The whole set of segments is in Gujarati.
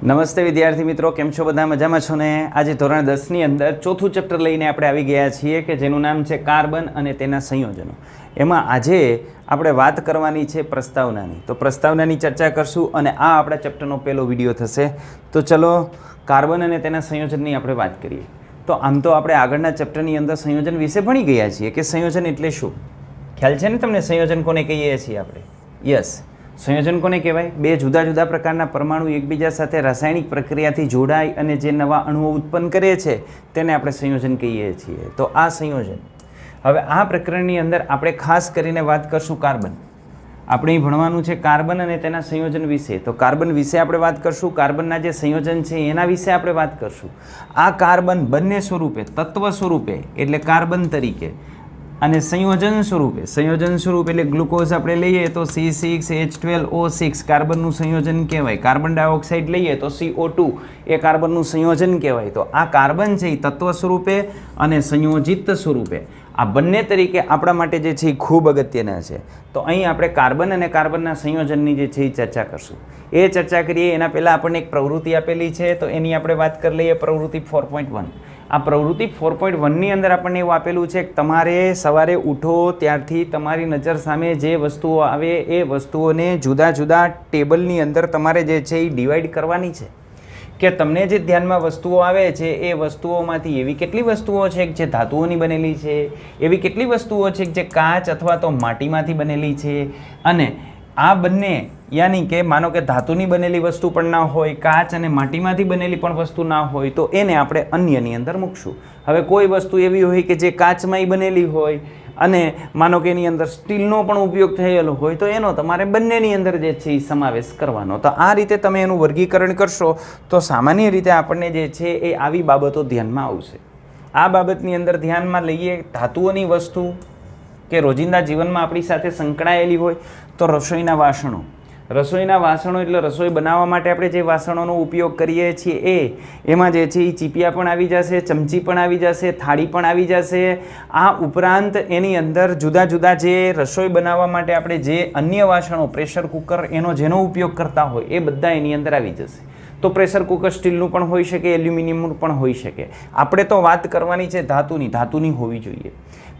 નમસ્તે વિદ્યાર્થી મિત્રો, કેમ છો? બધા મજામાં છો ને? આજે ધોરણ 10ની અંદર ચોથું ચેપ્ટર લઈને આપણે આવી ગયા છીએ કે જેનું નામ છે કાર્બન અને તેના સંયોજનો. એમાં આજે આપણે વાત કરવાની છે પ્રસ્તાવનાની. તો પ્રસ્તાવનાની ચર્ચા કરશું અને આ આપણા ચેપ્ટરનો પહેલો વિડીયો થશે. તો ચલો કાર્બન અને તેના સંયોજનની આપણે વાત કરીએ. તો આમ તો આપણે આગળના ચેપ્ટરની અંદર સંયોજન વિશે ભણી ગયા છીએ કે સંયોજન એટલે શું. ખ્યાલ છે ને તમને સંયોજન કોને કહીએ છીએ આપણે? યસ, સંયોજન કોને કહેવાય? બે જુદા જુદા પ્રકારના પરમાણુ એકબીજા સાથે રાસાયણિક પ્રક્રિયાથી જોડાય અને જે નવા અણુઓ ઉત્પન્ન કરે છે તેને આપણે સંયોજન કહીએ છીએ. તો આ સંયોજન. હવે આ પ્રકરણની અંદર આપણે ખાસ કરીને વાત કરશું કાર્બન. આપણે ભણવાનું છે કાર્બન અને તેના સંયોજન વિશે. તો કાર્બન વિશે આપણે વાત કરશું. કાર્બનના જે સંયોજન છે એના વિશે આપણે વાત કરશું. આ કાર્બન બંને સ્વરૂપે, તત્વ સ્વરૂપે એટલે કાર્બન તરીકે, અને સંયોજન સ્વરૂપે એટલે ગ્લુકોઝ આપણે લઈએ તો C6H12O6 કાર્બનનું સંયોજન કહેવાય. કાર્બન ડાયોક્સાઇડ લઈએ તો CO2 એ કાર્બનનું સંયોજન કહેવાય. તો આ કાર્બન છે એ તત્વ સ્વરૂપે અને સંયોજિત સ્વરૂપે આ બંને તરીકે આપણા માટે જે છે એ ખૂબ અગત્યના છે. તો અહીં આપણે કાર્બન અને કાર્બનના સંયોજનની જે છે એ ચર્ચા કરશું. એ ચર્ચા કરીએ એના પહેલાં આપણને એક પ્રવૃત્તિ આપેલી છે, તો એની આપણે વાત કરી લઈએ. પ્રવૃત્તિ 4.1. આ પ્રવૃત્તિ 4.1ની અંદર આપણને એવું આપેલું છે કે તમારે સવારે ઉઠો ત્યારથી તમારી નજર સામે જે વસ્તુઓ આવે એ વસ્તુઓને જુદા જુદા ટેબલની અંદર તમારે જે છે એ ડિવાઈડ કરવાની છે. કે તમને જે ધ્યાનમાં વસ્તુઓ આવે છે એ વસ્તુઓમાંથી એવી કેટલી વસ્તુઓ છે કે જે ધાતુઓની બનેલી છે, એવી કેટલી વસ્તુઓ છે કે જે કાચ અથવા તો માટીમાંથી બનેલી છે, અને આ બંને યાની કે માનો કે ધાતુની બનેલી વસ્તુ પણ ના હોય, કાચ અને માટીમાંથી બનેલી પણ વસ્તુ ના હોય, તો એને આપણે અન્યની અંદર મૂકશું. હવે કોઈ વસ્તુ એવી હોય કે જે કાચમાંય બનેલી હોય અને માનો કે એની અંદર સ્ટીલનો પણ ઉપયોગ થયેલો હોય, તો એનો તમારે બંનેની અંદર જે છે એ સમાવેશ કરવાનો. તો આ રીતે તમે એનું વર્ગીકરણ કરશો તો સામાન્ય રીતે આપણને જે છે એ આવી બાબતો ધ્યાનમાં આવશે. આ બાબતની અંદર ધ્યાનમાં લઈએ ધાતુઓની વસ્તુ કે રોજિંદા જીવનમાં આપણી સાથે સંકળાયેલી હોય તો રસોઈના વાસણો. રસોઈના વાસણો એટલે રસોઈ બનાવવા માટે આપણે જે વાસણોનો ઉપયોગ કરીએ છીએ એમાં જે છે એ ચીપિયા પણ આવી જશે, ચમચી પણ આવી જશે, થાળી પણ આવી જશે. આ ઉપરાંત એની અંદર જુદા જુદા જે રસોઈ બનાવવા માટે આપણે જે અન્ય વાસણો, પ્રેશર કુકર એનો જેનો ઉપયોગ કરતા હોય એ બધા એની અંદર આવી જશે. તો પ્રેશર કુકર સ્ટીલનું પણ હોઈ શકે, એલ્યુમિનિયમનું પણ હોઈ શકે. આપણે તો વાત કરવાની છે ધાતુની હોવી જોઈએ.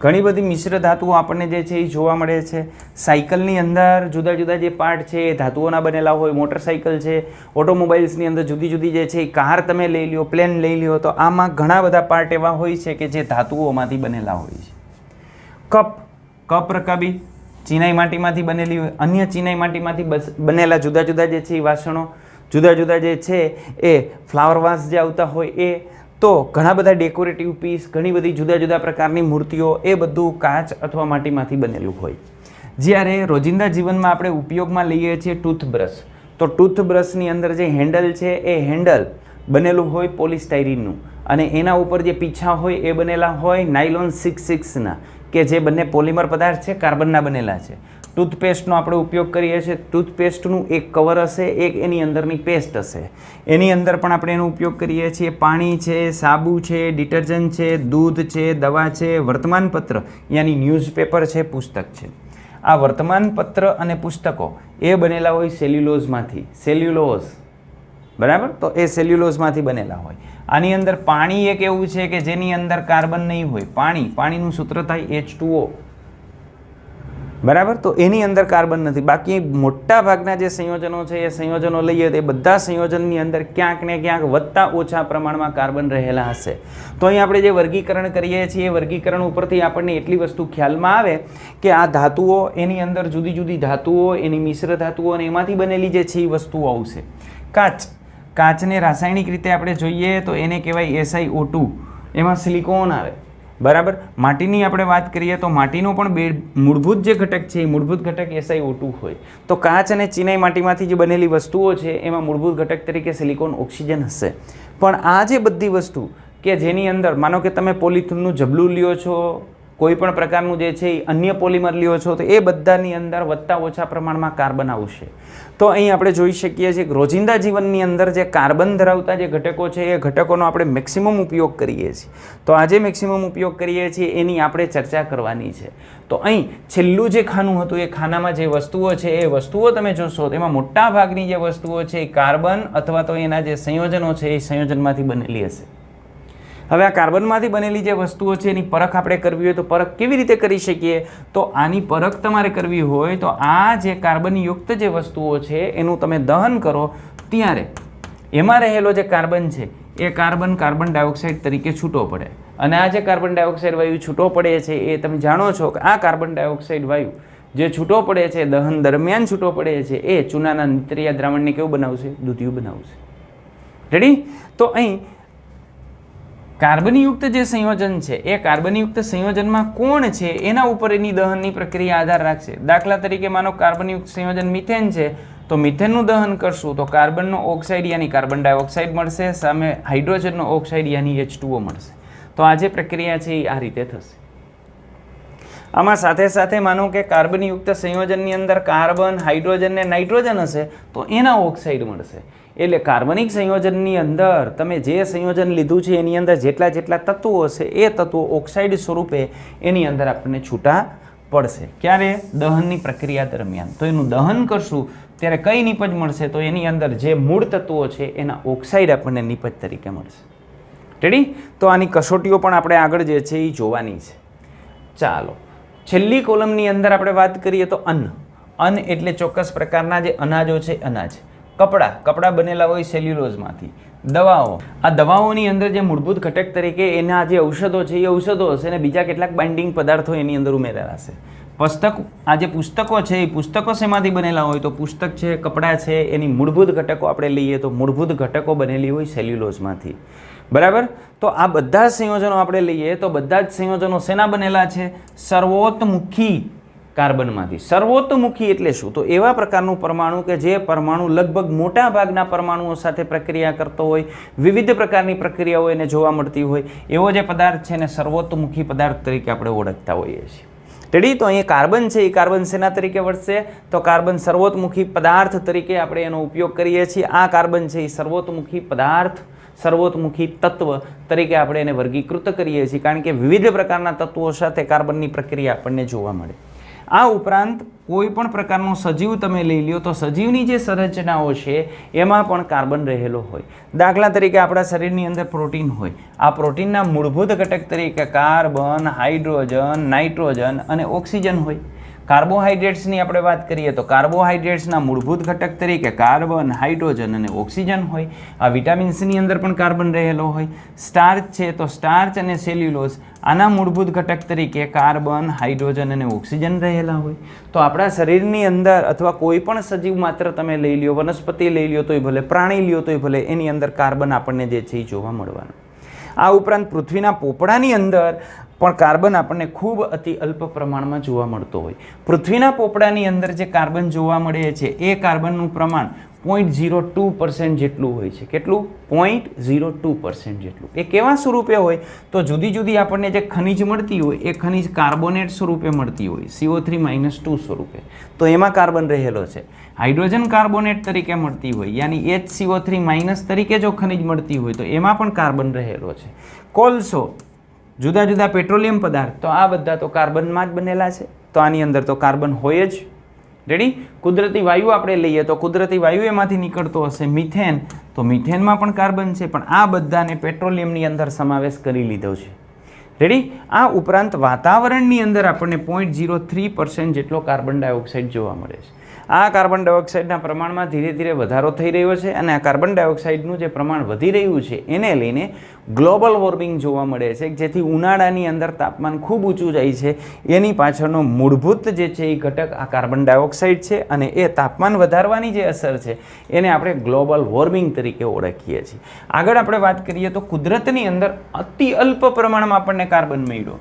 ઘણી બધી મિશ્ર ધાતુઓ આપણને જે છે એ જોવા મળે છે. સાયકલની અંદર જુદા જુદા જે પાર્ટ છે એ ધાતુઓના બનેલા હોય. મોટરસાયકલ છે, ઓટોમોબાઈલ્સની અંદર જુદી જુદી જે છે એ કાર તમે લઈ લ્યો, પ્લેન લઈ લ્યો, તો આમાં ઘણા બધા પાર્ટ એવા હોય છે કે જે ધાતુઓમાંથી બનેલા હોય છે. કપ રકાબી ચીનાઈ માટીમાંથી બનેલી હોય. અન્ય ચીનાઈ માટીમાંથી બનેલા જુદા જુદા જે છે એ વાસણો, જુદા જુદા જે છે એ ફ્લાવર વાસ જે આવતા હોય એ, તો ઘણા બધા ડેકોરેટિવ પીસ, ઘણી બધી જુદા જુદા પ્રકારની મૂર્તિઓ, એ બધું કાચ અથવા માટીમાંથી બનેલું હોય. જ્યારે રોજિંદા જીવનમાં આપણે ઉપયોગમાં લઈએ છીએ ટૂથબ્રશ, તો ટૂથબ્રશની અંદર જે હેન્ડલ છે એ હેન્ડલ બનેલું હોય પોલિસ્ટાયરીનનું, અને એના ઉપર જે પીછા હોય એ બનેલા હોય નાયલોન 6 કે જે બંને પોલિમર પદાર્થ છે, કાર્બનના બનેલા છે. ટૂથપેસ્ટનો આપણે ઉપયોગ કરીએ છીએ. ટૂથપેસ્ટનું એક કવર હશે, એક એની અંદરની પેસ્ટ હશે. એની અંદર પણ આપણે એનો ઉપયોગ કરીએ છીએ. પાણી છે, સાબુ છે, ડિટર્જન્ટ છે, દૂધ છે, દવા છે, વર્તમાનપત્ર યાની ન્યૂઝપેપર છે, પુસ્તક છે. આ વર્તમાનપત્ર અને પુસ્તકો એ બનેલા હોય સેલ્યુલોઝમાંથી. બરાબર? તો એ સેલ્યુલોઝમાંથી બનેલા હોય. આની અંદર પાણી એક એવું છે કે જેની અંદર કાર્બન નહીં હોય. પાણીનું સૂત્ર થાય H2O. બરાબર? તો એની અંદર કાર્બન નથી. બાકી મોટા ભાગના જે સંયોજનો છે એ સંયોજનો લઈએ તો એ બધા સંયોજનની અંદર ક્યાંક ને ક્યાંક વધતા ઓછા પ્રમાણમાં કાર્બન રહેલા હશે. તો અહીં આપણે જે વર્ગીકરણ કરીએ છીએ એ વર્ગીકરણ ઉપરથી આપણને એટલી વસ્તુ ખ્યાલમાં આવે કે આ ધાતુઓ, એની અંદર જુદી જુદી ધાતુઓ, એની મિશ્ર ધાતુઓ અને એમાંથી બનેલી જે છે એ વસ્તુઓ આવશે. કાચને રાસાયણિક રીતે આપણે જોઈએ તો એને કહેવાય SiO2. એમાં સિલિકોન આવે. બરાબર? માટીની આપણે વાત કરીએ તો માટીનો પણ મૂળભૂત જે ઘટક છે એ મૂળભૂત ઘટક SiO2 હોય. તો કાચ અને ચીનાઈ માટીમાંથી જે બનેલી વસ્તુઓ છે એમાં મૂળભૂત ઘટક તરીકે સિલિકોન, ઓક્સિજન હશે. પણ આ જે બધી વસ્તુ કે જેની અંદર માનો કે તમે પોલિથીનનું જબલું લ્યો છો, કોઈ પણ પ્રકારનું જે છે એ અન્ય પોલિમર લ્યો છો તો એ બધાની અંદર વધતા ઓછા પ્રમાણમાં કાર્બન આવશે. તો અહીં આપણે જોઈ શકીએ છીએ કે રોજિંદા જીવનની અંદર જે કાર્બન ધરાવતા જે ઘટકો છે એ ઘટકોનો આપણે મેક્સિમમ ઉપયોગ કરીએ છીએ. તો આજે મેક્સિમમ ઉપયોગ કરીએ છીએ એની આપણે ચર્ચા કરવાની છે. તો અહીં છેલ્લું જે ખાનું હતું એ ખાનામાં જે વસ્તુઓ છે એ વસ્તુઓ તમે જોશો તેમાં મોટા ભાગની જે વસ્તુઓ છે એ કાર્બન અથવા તો એના જે સંયોજનો છે એ સંયોજનમાંથી બનેલી હશે. હવે આ કાર્બનમાંથી બનેલી જે વસ્તુઓ છે એની પરખ આપણે કરવી હોય તો પરખ કેવી રીતે કરી શકીએ? તો આની પરખ તમારે કરવી હોય તો આ જે કાર્બનયુક્ત જે વસ્તુઓ છે એનું તમે દહન કરો ત્યારે એમાં રહેલો જે કાર્બન છે એ કાર્બન ડાયોક્સાઇડ તરીકે છૂટો પડે. અને આ જે કાર્બન ડાયોક્સાઇડ વાયુ છૂટો પડે છે એ તમે જાણો છો કે આ કાર્બન ડાયોક્સાઇડ વાયુ જે છૂટો પડે છે દહન દરમિયાન છૂટો પડે છે એ ચૂનાના નિત્રિયા દ્રાવણને કેવું બનાવશે? દૂધિયું બનાવશે. રેડી? તો અહીં કાર્બનયુક્ત જે સંયોજન છે એ કાર્બનયુક્ત સંયોજનમાં કોણ છે એના ઉપર એની દહનની પ્રક્રિયા આધાર રાખશે. દાખલા તરીકે માનો કાર્બનયુક્ત સંયોજન મિથેન છે તો મિથેનનું દહન કરશું તો કાર્બનનો ઓક્સાઇડ યાની કાર્બન ડાયોક્સાઇડ મળશે, સામે હાઇડ્રોજનનો ઓક્સાઇડ યાની H2O મળશે. તો આ જે પ્રક્રિયા છે એ આ રીતે થશે. આમાં સાથે સાથે માનો કે કાર્બનયુક્ત સંયોજનની અંદર કાર્બન, હાઇડ્રોજન ને નાઇટ્રોજન હશે તો એના ઓક્સાઇડ મળશે. એટલે કાર્બનિક સંયોજનની અંદર તમે જે સંયોજન લીધું છે એની અંદર જેટલા તત્વો હશે એ તત્વો ઓક્સાઇડ સ્વરૂપે એની અંદર આપણને છૂટા પડશે. ક્યારે? દહનની પ્રક્રિયા દરમિયાન. તો એનું દહન કરશું ત્યારે કઈ નીપજ મળશે? તો એની અંદર જે મૂળ તત્વો છે એના ઓક્સાઇડ આપણને નીપજ તરીકે મળશે. રેડી? તો આની કસોટીઓ પણ આપણે આગળ જે છે એ જોવાની છે. ચાલો છેલ્લી કોલમની અંદર આપણે વાત કરીએ તો અન્ન એટલે ચોક્કસ પ્રકારના જે અનાજો છે અનાજ. કપડાં બનેલા હોય સેલ્યુલોઝમાંથી. દવાઓ, આ દવાઓની અંદર જે મૂળભૂત ઘટક તરીકે એના જે ઔષધો છે એ ઔષધો હશે અને બીજા કેટલાક બાઇન્ડિંગ પદાર્થો એની અંદર ઉમેરેલા હશે. આ જે પુસ્તકો છે એ પુસ્તકો શેમાંથી બનેલા હોય તો પુસ્તક છે, કપડાં છે, એની મૂળભૂત ઘટકો આપણે લઈએ તો મૂળભૂત ઘટકો બનેલી હોય સેલ્યુલોઝમાંથી. બરાબર? તો આ બધા સંયોજનો આપણે લઈએ તો બધા જ સંયોજનો શેના બનેલા છે? સર્વોતમુખી કાર્બનમાંથી. સર્વોતમુખી એટલે શું? તો એવા પ્રકારનું પરમાણુ કે જે પરમાણુ લગભગ મોટા ભાગના પરમાણુઓ સાથે પ્રક્રિયા કરતો હોય, વિવિધ પ્રકારની પ્રક્રિયાઓ એને જોવા મળતી હોય એવો જે પદાર્થ છે એને સર્વોતમુખી પદાર્થ તરીકે આપણે ઓળખતા હોઈએ છીએ. રેડી? તો અહીંયા કાર્બન છે એ કાર્બન શેના તરીકે વર્તશે? તો કાર્બન સર્વોતમુખી પદાર્થ તરીકે આપણે એનો ઉપયોગ કરીએ છીએ. આ કાર્બન છે એ સર્વોતમુખી પદાર્થ, સર્વોતમુખી તત્વ તરીકે આપણે એને વર્ગીકૃત કરીએ છીએ કારણ કે વિવિધ પ્રકારના તત્વો સાથે કાર્બનની પ્રક્રિયા આપણને જોવા મળે. આ ઉપરાંત કોઈ પણ પ્રકારનો સજીવ તમે લઈ લ્યો તો સજીવની જે સંરચનાઓ છે એમાં પણ કાર્બન રહેલો હોય. દાખલા તરીકે આપણા શરીરની અંદર પ્રોટીન હોય. આ પ્રોટીનના મૂળભૂત ઘટક તરીકે કાર્બન, હાઇડ્રોજન, નાઇટ્રોજન અને ઓક્સિજન હોય. કાર્બોહાઈડ્રેટ્સની આપણે વાત કરીએ તો કાર્બોહાઈડ્રેટ્સના મૂળભૂત ઘટક તરીકે કાર્બન, હાઇડ્રોજન અને ઓક્સિજન હોય. આ વિટામિન્સની અંદર પણ કાર્બન રહેલો હોય. સ્ટાર્ચ છે તો સ્ટાર્ચ અને સેલ્યુલોઝ આના મૂળભૂત ઘટક તરીકે કાર્બન, હાઇડ્રોજન અને ઓક્સિજન રહેલા હોય. તો આપણા શરીરની અંદર અથવા કોઈ પણ સજીવ માત્ર તમે લઈ લ્યો, વનસ્પતિ લઈ લ્યો તોય ભલે, પ્રાણી લ્યો તોય ભલે, એની અંદર કાર્બન આપણને જે છે એ જોવા મળવાનું. આ ઉપરાંત પૃથ્વીના પોપડાની અંદર પણ કાર્બન આપણને ખૂબ અતિ અલ્પ પ્રમાણમાં જોવા મળતો હોય. પૃથ્વીના પોપડાની અંદર જે કાર્બન જોવા મળે છે એ કાર્બનનું પ્રમાણ 0.02% જેટલું હોય છે. કેટલું? 0.02% જેટલું. એ કેવા સ્વરૂપે હોય? તો જુદી જુદી આપણને જે ખનિજ મળતી હોય એ ખનિજ કાર્બોનેટ સ્વરૂપે મળતી હોય, CO3-2 સ્વરૂપે. તો એમાં કાર્બન રહેલો છે. હાઇડ્રોજન કાર્બોનેટ તરીકે મળતી હોય યાની HCO3- તરીકે જો ખનિજ મળતી હોય તો એમાં પણ કાર્બન રહેલો છે. કોલસો, જુદા જુદા પેટ્રોલિયમ પદાર્થ, તો આ બધા તો કાર્બનમાં જ બનેલા છે. તો આની અંદર તો કાર્બન હોય જ. રેડી? કુદરતી વાયુ આપણે લઈએ તો કુદરતી વાયુ એમાંથી નીકળતો હશે મિથેન, તો મિથેનમાં પણ કાર્બન છે, પણ આ બધાને પેટ્રોલિયમની અંદર સમાવેશ કરી લીધો છે. રેડી? આ ઉપરાંત વાતાવરણની અંદર આપણને 0.03% જેટલો કાર્બન ડાયોક્સાઇડ જોવા મળે છે. આ કાર્બન ડાયોક્સાઇડના પ્રમાણમાં ધીરે ધીરે વધારો થઈ રહ્યો છે અને આ કાર્બન ડાયોક્સાઇડનું જે પ્રમાણ વધી રહ્યું છે એને લઈને ગ્લોબલ વોર્મિંગ જોવા મળે છે, જેથી ઉનાળાની અંદર તાપમાન ખૂબ ઊંચું જાય છે. એની પાછળનો મૂળભૂત જે છે એ ઘટક આ કાર્બન ડાયોક્સાઇડ છે અને એ તાપમાન વધારવાની જે અસર છે એને આપણે ગ્લોબલ વોર્મિંગ તરીકે ઓળખીએ છીએ. આગળ આપણે વાત કરીએ તો કુદરતની અંદર અતિ અલ્પ પ્રમાણમાં આપણને કાર્બન મળ્યો.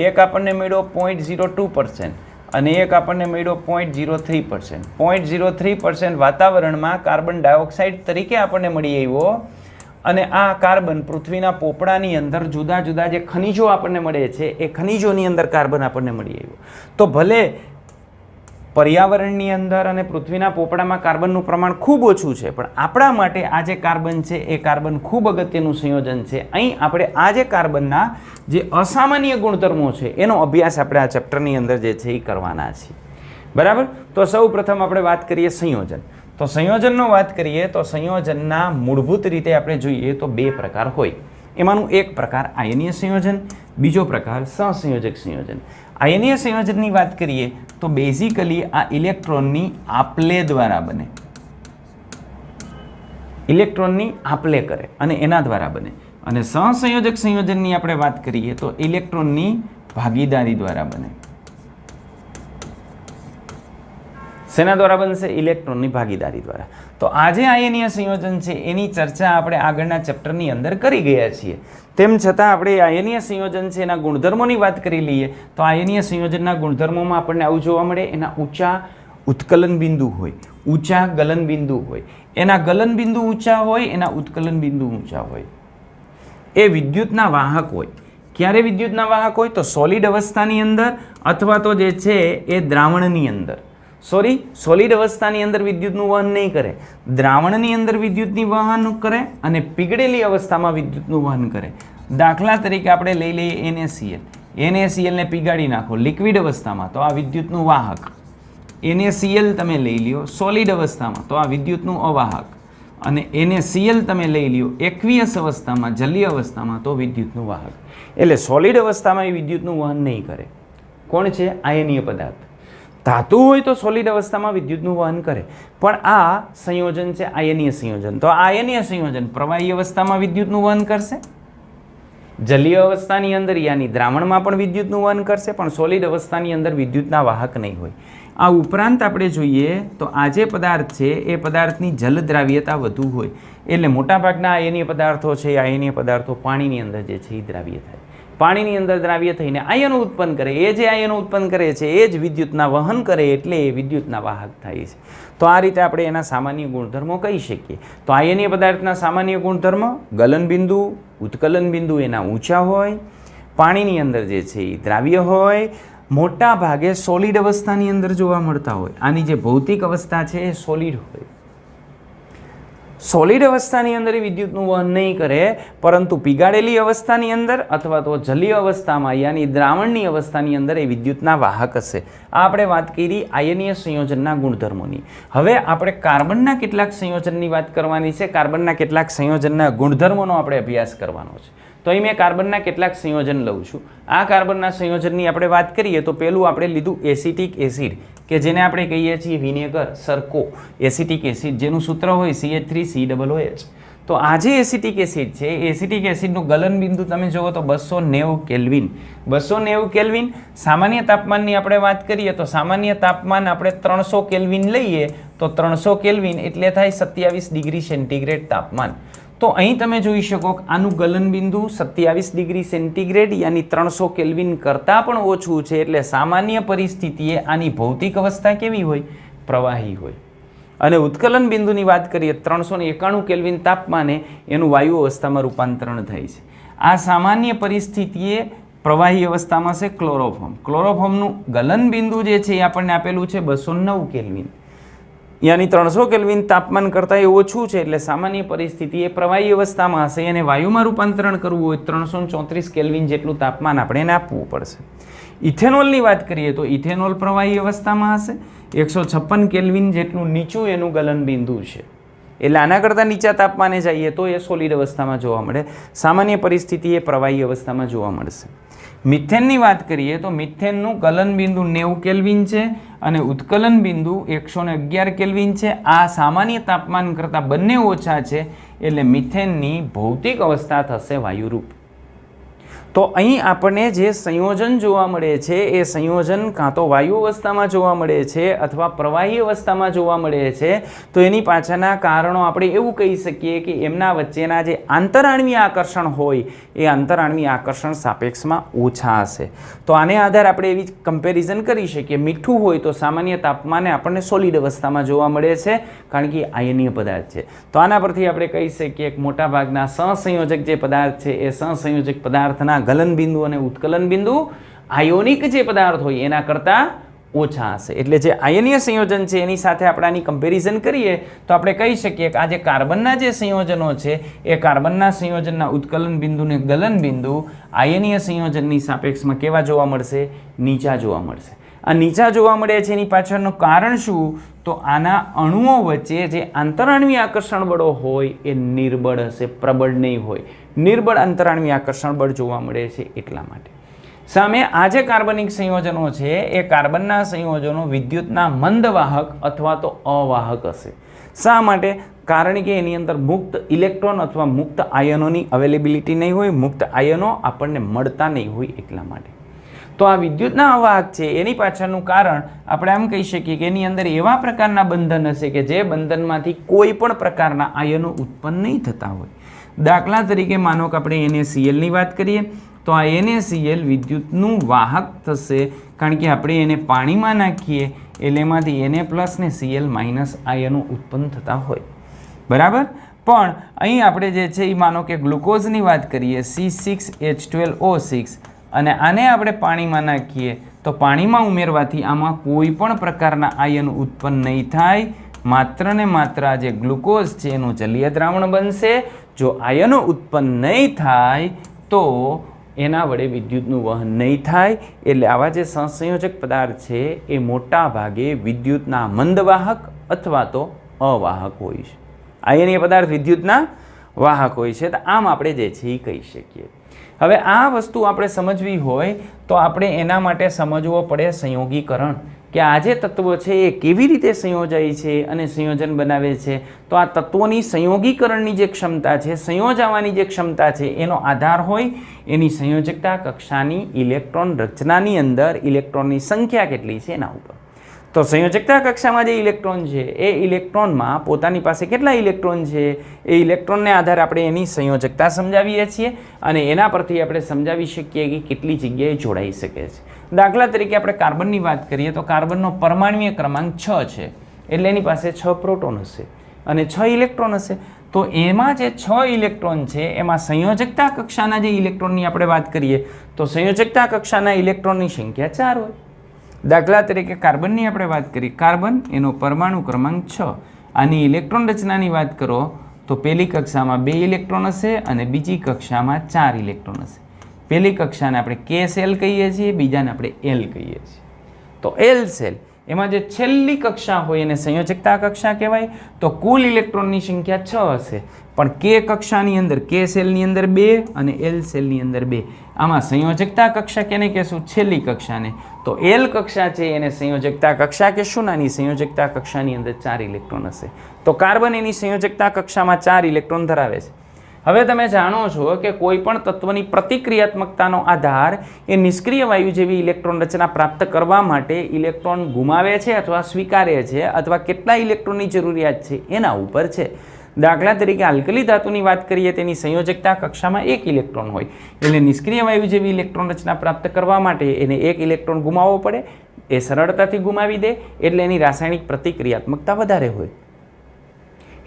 એક આપણને મળ્યો 0.02% અને એક આપણને મળ્યો 0.03%. 0.03% વાતાવરણમાં કાર્બન ડાયોક્સાઇડ તરીકે આપણને મળી આવ્યો અને આ કાર્બન પૃથ્વીના પોપડાની અંદર જુદા જુદા જે ખનિજો આપણને મળે છે એ ખનિજોની અંદર કાર્બન આપણને મળી આવ્યું. તો ભલે પર્યાવરણની અંદર અને પૃથ્વીના પોપડામાં કાર્બનનું પ્રમાણ ખૂબ ઓછું છે, પણ આપણા માટે આ જે કાર્બન છે એ કાર્બન ખૂબ અગત્યનું સંયોજન છે. અહીં આપણે આ જે કાર્બનના જે અસામાન્ય ગુણધર્મો છે એનો અભ્યાસ આપણે આ ચેપ્ટરની અંદર જે છે એ કરવાના છીએ. બરાબર. તો સૌ પ્રથમ આપણે વાત કરીએ સંયોજન. તો સંયોજનનો વાત કરીએ તો સંયોજનના મૂળભૂત રીતે આપણે જોઈએ તો બે પ્રકાર હોય. એમાંનું એક પ્રકાર આયનીય સંયોજન, બીજો પ્રકાર સહસંયોજક સંયોજન. આયનીય સંયોજનની વાત કરીએ તો બેઝિકલી આ ઇલેક્ટ્રોનની આપલે દ્વારા બને, ઇલેક્ટ્રોનની આપલે કરે અને એના દ્વારા બને. અને સહસંયોજક સંયોજનની આપણે વાત કરીએ તો ઇલેક્ટ્રોનની ભાગીદારી દ્વારા બને. શેના દ્વારા બનશે? ઇલેક્ટ્રોનની ભાગીદારી દ્વારા. તો આ જે આયનીય સંયોજન છે એની ચર્ચા આપણે આગળના ચેપ્ટરની અંદર કરી ગયા છીએ. તેમ છતાં આપણે આયનીય સંયોજન છે એના ગુણધર્મોની વાત કરી લઈએ તો આયનીય સંયોજનના ગુણધર્મોમાં આપણને આવું જોવા મળે. એના ઊંચા ઉત્કલન બિંદુ હોય, ઊંચા ગલન બિંદુ હોય. એના ગલન બિંદુ ઊંચા હોય, એના ઉત્કલન બિંદુ ઊંચા હોય. એ વિદ્યુતના વાહક હોય. ક્યારે વિદ્યુતના વાહક હોય? તો સોલિડ અવસ્થાની અંદર અથવા તો જે છે એ દ્રાવણની અંદર. સોલિડ અવસ્થાની અંદર વિદ્યુતનું વહન નહીં કરે, દ્રાવણની અંદર વિદ્યુતની વહન કરે અને પીગળેલી અવસ્થામાં વિદ્યુતનું વહન કરે. દાખલા તરીકે આપણે લઈ લઈએ NaCl. NaCl ને પીગાળી નાખો લિક્વિડ અવસ્થામાં તો આ વિદ્યુતનું વાહક. NaCl તમે લઈ લ્યો સોલિડ અવસ્થામાં તો આ વિદ્યુતનું અવાહક. અને NaCl તમે લઈ લ્યો એક્વિયસ અવસ્થામાં, જલીય અવસ્થામાં તો વિદ્યુતનું વાહક. એટલે સોલિડ અવસ્થામાં એ વિદ્યુતનું વહન નહીં કરે. કોણ છે? આયનીય પદાર્થ. ધાતુ હોય તો સોલિડ અવસ્થામાં વિદ્યુતનું વહન કરે. પણ આ સંયોજન છે આયનીય સંયોજન. તો આયનીય સંયોજન પ્રવાહી અવસ્થામાં વિદ્યુતનું વહન કરશે, જલીય અવસ્થાની અંદર યાની દ્રાવણમાં પણ વિદ્યુતનું વહન કરશે, પણ સોલિડ અવસ્થાની અંદર વિદ્યુતના વાહક નહીં હોય. આ ઉપરાંત આપણે જોઈએ તો આ જે પદાર્થ છે એ પદાર્થની જલ દ્રાવ્યતા વધુ હોય. એટલે મોટાભાગના આયનીય પદાર્થો છે એ આયનીય પદાર્થો પાણીની અંદર જે છે એ દ્રાવ્ય થાય. પાણીની અંદર દ્રાવ્ય થઈને આયનો ઉત્પન્ન કરે. એ જે આયનો ઉત્પન્ન કરે છે એ જ વિદ્યુતના વહન કરે એટલે એ વિદ્યુતના વાહક થાય છે. તો આ રીતે આપણે એના સામાન્ય ગુણધર્મો કહી શકીએ. તો આયનીય પદાર્થના સામાન્ય ગુણધર્મ ગલન બિંદુ, ઉત્કલન બિંદુ એના ઊંચા હોય, પાણીની અંદર જે છે એ દ્રાવ્ય હોય, મોટા ભાગે સોલિડ અવસ્થાની અંદર જોવા મળતા હોય. આની જે ભૌતિક અવસ્થા છે એ સોલિડ હોય. સોલિડ અવસ્થાની અંદર વિદ્યુતનું વહન નહીં કરે, પરંતુ પીગાળેલી અવસ્થાની અંદર અથવા તો જલીય અવસ્થામાં યાની દ્રાવણની અવસ્થાની અંદર એ વિદ્યુતના વાહક હશે. આ આપણે વાત કરી આયનીય સંયોજનના ગુણધર્મોની. હવે આપણે કાર્બનના કેટલાક સંયોજનની વાત કરવાની છે. કાર્બનના કેટલાક સંયોજનના ગુણધર્મોનો આપણે અભ્યાસ કરવાનો છે. તો અહીં મેં કાર્બનના કેટલાક સંયોજન લઉં છું. આ કાર્બનના સંયોજનની આપણે વાત કરીએ તો પહેલું આપણે લીધું એસિટિક એસિડ, કે જેને આપણે કહીએ છીએ વિનેગર, સરકો. એસિટિક એસિડ જેનું સૂત્ર હોય CH3COOH. તો આ જે એસિટિક એસિડ છે એ એસિટિક એસિડનું ગલન બિંદુ તમે જુઓ તો 290 કેલ્વિન. 290 કેલ્વિન. સામાન્ય તાપમાનની આપણે વાત કરીએ તો સામાન્ય તાપમાન આપણે 300 કેલ્વિન લઈએ તો 300 કેલ્વિન એટલે થાય 27 ડિગ્રી સેન્ટીગ્રેડ તાપમાન. તો અહીં તમે જોઈ શકો કે આનું ગલન બિંદુ 27 ડિગ્રી સેન્ટીગ્રેડ યાની 300 કેલ્વિન કરતાં પણ ઓછું છે. એટલે સામાન્ય પરિસ્થિતિએ આની ભૌતિક અવસ્થા કેવી હોય? પ્રવાહી હોય. અને ઉત્કલન બિંદુની વાત કરીએ 391 કેલ્વિન તાપમાને એનું વાયુ અવસ્થામાં રૂપાંતરણ થાય છે. આ સામાન્ય પરિસ્થિતિએ પ્રવાહી અવસ્થામાં છે ક્લોરોફોર્મ. ક્લોરોફોર્મનું ગલન બિંદુ જે છે એ આપણને આપેલું છે 209 કેલ્વિન યાની 300 કેલ્વિન તાપમાન કરતાં એ ઓછું છે. એટલે સામાન્ય પરિસ્થિતિ એ પ્રવાહી અવસ્થામાં હશે. એને વાયુમાં રૂપાંતરણ કરવું હોય 334 કેલ્વિન જેટલું તાપમાન આપણે એને આપવું પડશે. ઇથેનોલની વાત કરીએ તો ઇથેનોલ પ્રવાહી અવસ્થામાં હશે. 156 કેલ્વિન જેટલું નીચું એનું ગલન બિંદુ છે. એટલે આના કરતાં નીચા તાપમાને જઈએ તો એ સોલિડ અવસ્થામાં જોવા મળે. સામાન્ય પરિસ્થિતિ એ પ્રવાહી અવસ્થામાં જોવા મળશે. મિથેનની વાત કરીએ તો મિથેનનું ગલન બિંદુ 90 કેલ્વિન છે અને ઉત્કલન બિંદુ 111 કેલ્વિન છે. આ સામાન્ય તાપમાન કરતાં બંને ઓછા છે એટલે મિથેનની ભૌતિક અવસ્થા થશે વાયુરૂપ. તો અહીં આપણને જે સંયોજન જોવા મળે છે એ સંયોજન કાં તો વાયુ અવસ્થામાં જોવા મળે છે અથવા પ્રવાહી અવસ્થામાં જોવા મળે છે. તો એની પાછળના કારણો આપણે એવું કહી શકીએ કે એમના વચ્ચેના જે આંતરાણ્વીય આકર્ષણ હોય એ આંતરાણ્વીય આકર્ષણ સાપેક્ષમાં ઓછા હશે. તો આને આધારે આપણે એવી કમ્પેરિઝન કરી શકીએ. મીઠું હોય તો સામાન્ય તાપમાને આપણને સોલિડ અવસ્થામાં જોવા મળે છે કારણ કે આયનીય પદાર્થ છે. તો આના પરથી આપણે કહી શકીએ કે મોટાભાગના સહસંયોજક જે પદાર્થ છે એ સહસંયોજક પદાર્થના ગલન બિંદુ અને ઉત્કલન બિંદુ આયોનિક જે પદાર્થ હોય એના કરતાં ઓછા હશે. એટલે જે આયનીય સંયોજન છે એની સાથે આપણે આની કમ્પેરિઝન કરીએ તો આપણે કહી શકીએ કે આ જે કાર્બનના જે સંયોજનો છે એ કાર્બનના સંયોજનના ઉત્કલન બિંદુ ને ગલન બિંદુ આયનીય સંયોજનની સાપેક્ષમાં કેવા જોવા મળશે? નીચા જોવા મળશે. આ નીચા જોવા મળે છે એની પાછળનું કારણ શું? તો આના અણુઓ વચ્ચે જે આંતરાણ્વીય આકર્ષણ બળો હોય એ નિર્બળ હશે, પ્રબળ નહીં હોય. નિર્બળ આંતરાણ્વીય આકર્ષણ બળ જોવા મળે છે એટલા માટે. સામે આ જે કાર્બનિક સંયોજનો છે એ કાર્બનના સંયોજનો વિદ્યુતના મંદવાહક અથવા તો અવાહક હશે. શા માટે? કારણ કે એની અંદર મુક્ત ઇલેક્ટ્રોન અથવા મુક્ત આયનોની અવેલેબિલિટી નહીં હોય, મુક્ત આયનો આપણને મળતા નહીં હોય એટલા માટે. તો આ વિદ્યુતના અવાહક છે એની પાછળનું કારણ આપણે આમ કહી શકીએ કે એની અંદર એવા પ્રકારના બંધન હશે કે જે બંધનમાંથી કોઈ પણ પ્રકારના આયનો ઉત્પન્ન નહીં થતા હોય. દાખલા તરીકે માનો કે આપણે NaCl ની વાત કરીએ તો આ NaCl વિદ્યુતનું વાહક થશે કારણ કે આપણે એને પાણીમાં નાખીએ એટલે એમાંથી Na+ ને Cl- આયનો ઉત્પન્ન થતા હોય. બરાબર. પણ અહીં આપણે જે છે એ માનો કે ગ્લુકોઝની વાત કરીએ C6H12O6 અને આને આપણે પાણીમાં નાખીએ તો પાણીમાં ઉમેરવાથી આમાં કોઈ પણ પ્રકારના આયન ઉત્પન્ન નહીં થાય. માત્ર ને માત્ર આ જે ગ્લુકોઝ છે એનું જલીય દ્રાવણ બનશે. જો આયનો ઉત્પન્ન નહીં થાય તો એના વડે વિદ્યુતનું વહન નહીં થાય. એટલે આવા જે સહસંયોજક પદાર્થ છે એ મોટા ભાગે વિદ્યુતના મંદવાહક અથવા તો અવાહક હોય છે. આયનીય પદાર્થ વિદ્યુતના વાહક હોય છે. તો આમ આપણે જે છે એ કહી શકીએ. હવે આ વસ્તુ આપણે સમજવી હોય તો આપણે એના માટે સમજવો પડે સંયોગીકરણ, કે આ જે તત્વો છે એ કેવી રીતે સંયોજાય છે અને સંયોજન બનાવે છે. તો આ તત્વોની સંયોગીકરણની જે ક્ષમતા છે, સંયોજાવાની જે ક્ષમતા છે એનો આધાર હોય એની સંયોજકતા કક્ષાની ઇલેક્ટ્રોન રચનાની અંદર ઇલેક્ટ્રોનની સંખ્યા કેટલી છે એના ઉપર. તો સંયોજકતા કક્ષામાં જે ઇલેક્ટ્રોન છે એ ઇલેક્ટ્રોનમાં પોતાની પાસે કેટલા ઇલેક્ટ્રોન છે એ ઇલેક્ટ્રોનને આધારે આપણે એની સંયોજકતા સમજાવીએ છીએ અને એના પરથી આપણે સમજાવી શકીએ કે કેટલી જગ્યાએ જોડાઈ શકે છે. દાખલા તરીકે આપણે કાર્બનની વાત કરીએ તો કાર્બનનો પરમાણ્વીય ક્રમાંક 6 છે એટલે એની પાસે 6 પ્રોટોન હશે અને 6 ઇલેક્ટ્રોન હશે. તો એમાં જે 6 ઇલેક્ટ્રોન છે એમાં સંયોજકતા કક્ષાના જે ઇલેક્ટ્રોનની આપણે વાત કરીએ તો સંયોજકતા કક્ષાના ઇલેક્ટ્રોનની સંખ્યા 4 હોય. દાખલા તરીકે કાર્બનની આપણે વાત કરીએ, કાર્બન એનો પરમાણુ ક્રમાંક 6. આની ઇલેક્ટ્રોન રચનાની વાત કરો તો પહેલી કક્ષામાં 2 ઇલેક્ટ્રોન હશે અને બીજી કક્ષામાં 4 ઇલેક્ટ્રોન હશે. પહેલી કક્ષાને આપણે K સેલ કહીએ છીએ, બીજાને આપણે L કહીએ છીએ. તો L સેલ એમાં જે છેલ્લી કક્ષા હોય એને સંયોજકતા કક્ષા કહેવાય. તો કુલ ઇલેક્ટ્રોનની સંખ્યા 6 હશે પણ K કક્ષાની અંદર K સેલની અંદર 2 અને L સેલની અંદર 2. આમાં સંયોજકતા કક્ષા કેને કહેશું? છેલ્લી કક્ષાને. તો L કક્ષા છે એને સંયોજકતા કક્ષા કહેશું ને આની સંયોજકતા કક્ષાની અંદર 4 ઇલેક્ટ્રોન હશે. તો કાર્બન એની સંયોજકતા કક્ષામાં 4 ઇલેક્ટ્રોન ધરાવે છે. હવે તમે જાણો છો કે કોઈ પણ તત્વની પ્રતિક્રિયાત્મકતાનો આધાર એ નિષ્ક્રિય વાયુ જેવી ઇલેક્ટ્રોન રચના પ્રાપ્ત કરવા માટે ઇલેક્ટ્રોન ગુમાવે છે અથવા સ્વીકારે છે અથવા કેટલા ઇલેક્ટ્રોનની જરૂરિયાત છે એના ઉપર છે. દાખલા તરીકે આલ્કલી ધાતુની વાત કરીએ તેની સંયોજકતા કક્ષામાં 1 ઇલેક્ટ્રોન હોય એટલે નિષ્ક્રિય વાયુ જેવી ઇલેક્ટ્રોન રચના પ્રાપ્ત કરવા માટે એને 1 ઇલેક્ટ્રોન ગુમાવવો પડે. એ સરળતાથી ગુમાવી દે એટલે એની રાસાયણિક પ્રતિક્રિયાત્મકતા વધારે હોય.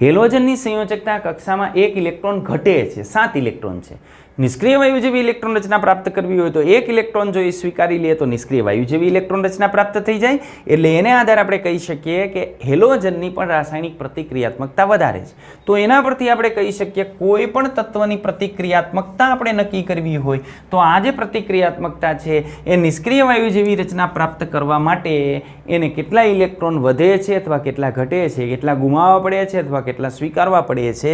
હેલોજનની સંયોજકતા કક્ષામાં 1 ઇલેક્ટ્રોન ઘટે છે, 7 ઇલેક્ટ્રોન છે. નિષ્ક્રિય વાયુ જેવી ઇલેક્ટ્રોન રચના પ્રાપ્ત કરવી હોય તો 1 ઇલેક્ટ્રોન જો એ સ્વીકારી લે તો નિષ્ક્રિય વાયુ જેવી ઇલેક્ટ્રોન રચના પ્રાપ્ત થઈ જાય. એટલે એને આધારે આપણે કહી શકીએ કે હેલોજનની પણ રાસાયણિક પ્રતિક્રિયાત્મકતા વધારે છે. તો એના પરથી આપણે કહી શકીએ કોઈ પણ તત્વની પ્રતિક્રિયાત્મકતા આપણે નક્કી કરવી હોય તો આ જે પ્રતિક્રિયાત્મકતા છે એ નિષ્ક્રિય વાયુ જેવી રચના પ્રાપ્ત કરવા માટે એને કેટલા ઇલેક્ટ્રોન વધે છે અથવા કેટલા ઘટે છે, કેટલા ગુમાવવા પડે છે અથવા કેટલા સ્વીકારવા પડે છે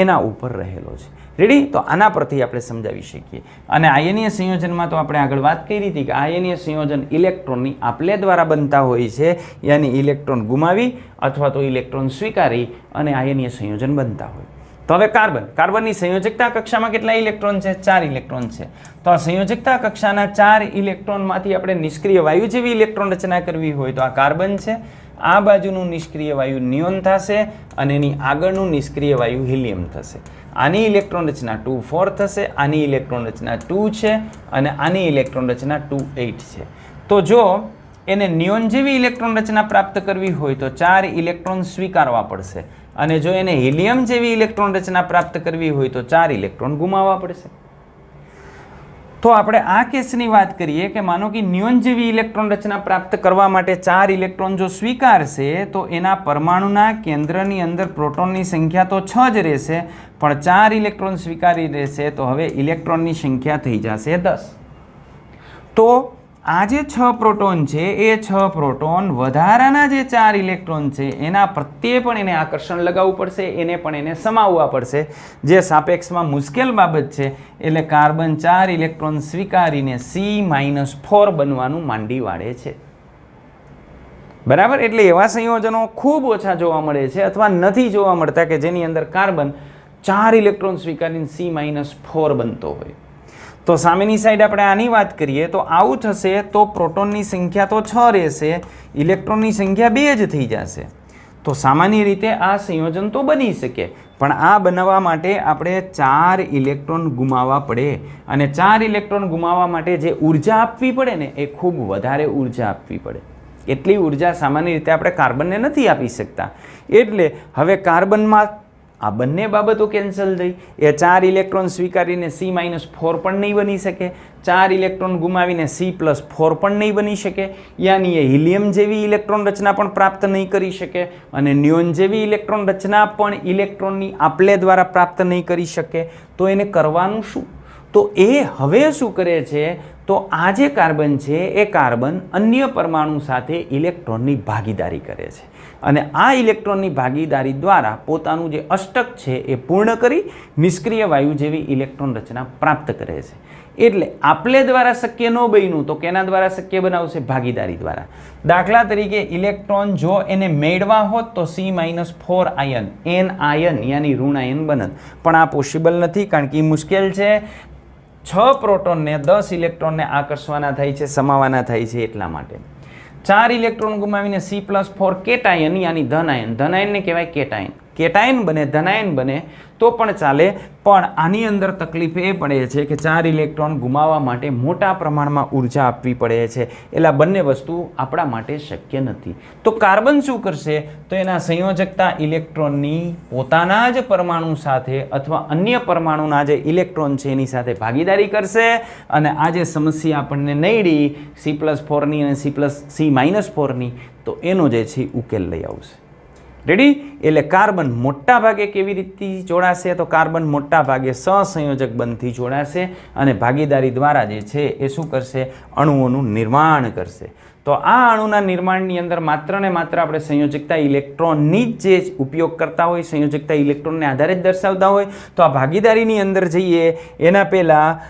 એના ઉપર રહેલો છે. રેડી? તો આના પરથી આપણે સમજાવી શકીએ. અને આયનીય સંયોજનમાં તો આપણે આગળ વાત કરી હતી કે આયનીય સંયોજન ઇલેક્ટ્રોનની આપલે દ્વારા બનતા હોય છે, યાની ઇલેક્ટ્રોન ગુમાવી અથવા તો ઇલેક્ટ્રોન સ્વીકારી અને આયનીય સંયોજન બનતા હોય. તો હવે કાર્બનની સંયોજકતા કક્ષામાં કેટલા ઇલેક્ટ્રોન છે? 4 ઇલેક્ટ્રોન છે. તો આ સંયોજકતા કક્ષાના 4 ઇલેક્ટ્રોનમાંથી આપણે નિષ્ક્રિય વાયુ જેવી ઇલેક્ટ્રોન રચના કરવી હોય તો આ કાર્બન છે, આ બાજુનું નિષ્ક્રિય વાયુ નિયોન થશે અને એની આગળનું નિષ્ક્રિય વાયુ હિલિયમ થશે. આની ઇલેક્ટ્રોન રચના 2 4 થશે, આની ઇલેક્ટ્રોન રચના 2 છે અને આની ઇલેક્ટ્રોન રચના 2 8 છે. તો જો એને નિયોન જેવી ઇલેક્ટ્રોન રચના પ્રાપ્ત કરવી હોય તો 4 ઇલેક્ટ્રોન સ્વીકારવા પડશે અને જો એને હિલિયમ જેવી ઇલેક્ટ્રોન રચના પ્રાપ્ત કરવી હોય તો 4 ઇલેક્ટ્રોન ગુમાવવા પડશે. તો આપણે આ કેસની વાત કરીએ કે માનો કે નિયોન જેવી ઇલેક્ટ્રોન રચના પ્રાપ્ત કરવા માટે 4 ઇલેક્ટ્રોન જો સ્વીકારશે તો એના પરમાણુના કેન્દ્રની અંદર પ્રોટોનની સંખ્યા તો 6 જ રહેશે, પણ 4 ઇલેક્ટ્રોન સ્વીકારી રહેશે તો હવે ઇલેક્ટ્રોનની સંખ્યા થઈ જશે 10. તો આ જે 6 પ્રોટોન છે એ 6 પ્રોટોન વધારાના જે 4 ઇલેક્ટ્રોન છે એના પ્રત્યે પણ એને આકર્ષણ લગાવવું પડશે, એને પણ એને સમાવવા પડશે, જે સાપેક્ષમાં મુશ્કેલ બાબત છે. એટલે કાર્બન 4 ઇલેક્ટ્રોન સ્વીકારીને C-4 બનવાનું માંડી વાળે છે. બરાબર. એટલે એવા સંયોજનો ખૂબ ઓછા જોવા મળે છે અથવા નથી જોવા મળતા કે જેની અંદર કાર્બન 4 ઇલેક્ટ્રોન સ્વીકારીને C-4 બનતો હોય. તો સામેની સાઈડ આપણે આની વાત કરીએ તો આવું થશે તો પ્રોટોનની સંખ્યા તો 6 રહેશે, ઇલેક્ટ્રોનની સંખ્યા 2 જ થઈ જશે. તો સામાન્ય રીતે આ સંયોજન તો બની શકે, પણ આ બનાવવા માટે આપણે 4 ઇલેક્ટ્રોન ગુમાવવા પડે અને 4 ઇલેક્ટ્રોન ગુમાવવા માટે જે ઉર્જા આપવી પડે ને એ ખૂબ વધારે ઉર્જા આપવી પડે. એટલી ઉર્જા સામાન્ય રીતે આપણે કાર્બનને નથી આપી શકતા. એટલે હવે કાર્બનમાં આ બંને બાબતો કેન્સલ થઈ. એ 4 ઇલેક્ટ્રોન સ્વીકારીને C-4 પણ નહીં બની શકે, 4 ઇલેક્ટ્રોન ગુમાવીને C+4 પણ નહીં બની શકે, યાની એ હિલિયમ જેવી ઇલેક્ટ્રોન રચના પણ પ્રાપ્ત નહીં કરી શકે અને નિયોન જેવી ઇલેક્ટ્રોન રચના પણ ઇલેક્ટ્રોનની આપલે દ્વારા પ્રાપ્ત નહીં કરી શકે. તો એને કરવાનું શું? તો એ હવે શું કરે છે તો આ જે કાર્બન છે એ કાર્બન અન્ય પરમાણુ સાથે ઇલેક્ટ્રોનની ભાગીદારી કરે છે અને આ ઇલેક્ટ્રોનની ભાગીદારી દ્વારા પોતાનું જે અષ્ટક છે એ પૂર્ણ કરી નિષ્ક્રિય વાયુ જેવી ઇલેક્ટ્રોન રચના પ્રાપ્ત કરે છે. એટલે આપલે દ્વારા શક્ય ન બન્યું તો કેના દ્વારા શક્ય બનાવશે? ભાગીદારી દ્વારા. દાખલા તરીકે ઇલેક્ટ્રોન જો એને મેળવા હોત તો C-4 આયન N આયન યાની ઋણ આયન બનત, પણ આ પોસિબલ નથી કારણ કે એ મુશ્કેલ છે. 6 પ્રોટોનને 10 ઇલેક્ટ્રોનને આકર્ષવાના થાય છે, સમાવાના થાય છે. એટલા માટે 4 ઇલેક્ટ્રોન ગુમાવીને C+4 કેટાયન યાની ધનાયનને કહેવાય કેટાયન. કેટાયન બને, ધનાયન બને તો પણ ચાલે, પણ આની અંદર તકલીફ એ પડે છે કે 4 ઇલેક્ટ્રોન ગુમાવવા માટે મોટા પ્રમાણમાં ઉર્જા આપવી પડે છે. એટલે બંને વસ્તુ આપણા માટે શક્ય નથી. તો કાર્બન શું કરશે તો એના સંયોજકતા ઇલેક્ટ્રોનની પોતાના જ પરમાણુ સાથે અથવા અન્ય પરમાણુના જે ઇલેક્ટ્રોન છે એની સાથે ભાગીદારી કરશે અને આ જે સમસ્યા આપણને નડી C+4ની અને C-4ની તો એનો જે છે ઉકેલ લઈ આવશે. રેડી? એટલે કાર્બન મોટા ભાગે કેવી રીતે જોડાશે તો કાર્બન મોટા ભાગે સહસંયોજક બંધથી જોડાશે અને ભાગીદારી દ્વારા જે છે એ શું કરશે? અણુઓનું નિર્માણ કરશે. તો આ અણુના નિર્માણની અંદર માત્ર ને માત્ર આપણે સંયોજકતા ઇલેક્ટ્રોનની જ જે ઉપયોગ કરતા હોય, સંયોજકતા ઇલેક્ટ્રોનને આધારે જ દર્શાવતા હોય, તો આ ભાગીદારીની અંદર જઈએ એના પહેલાં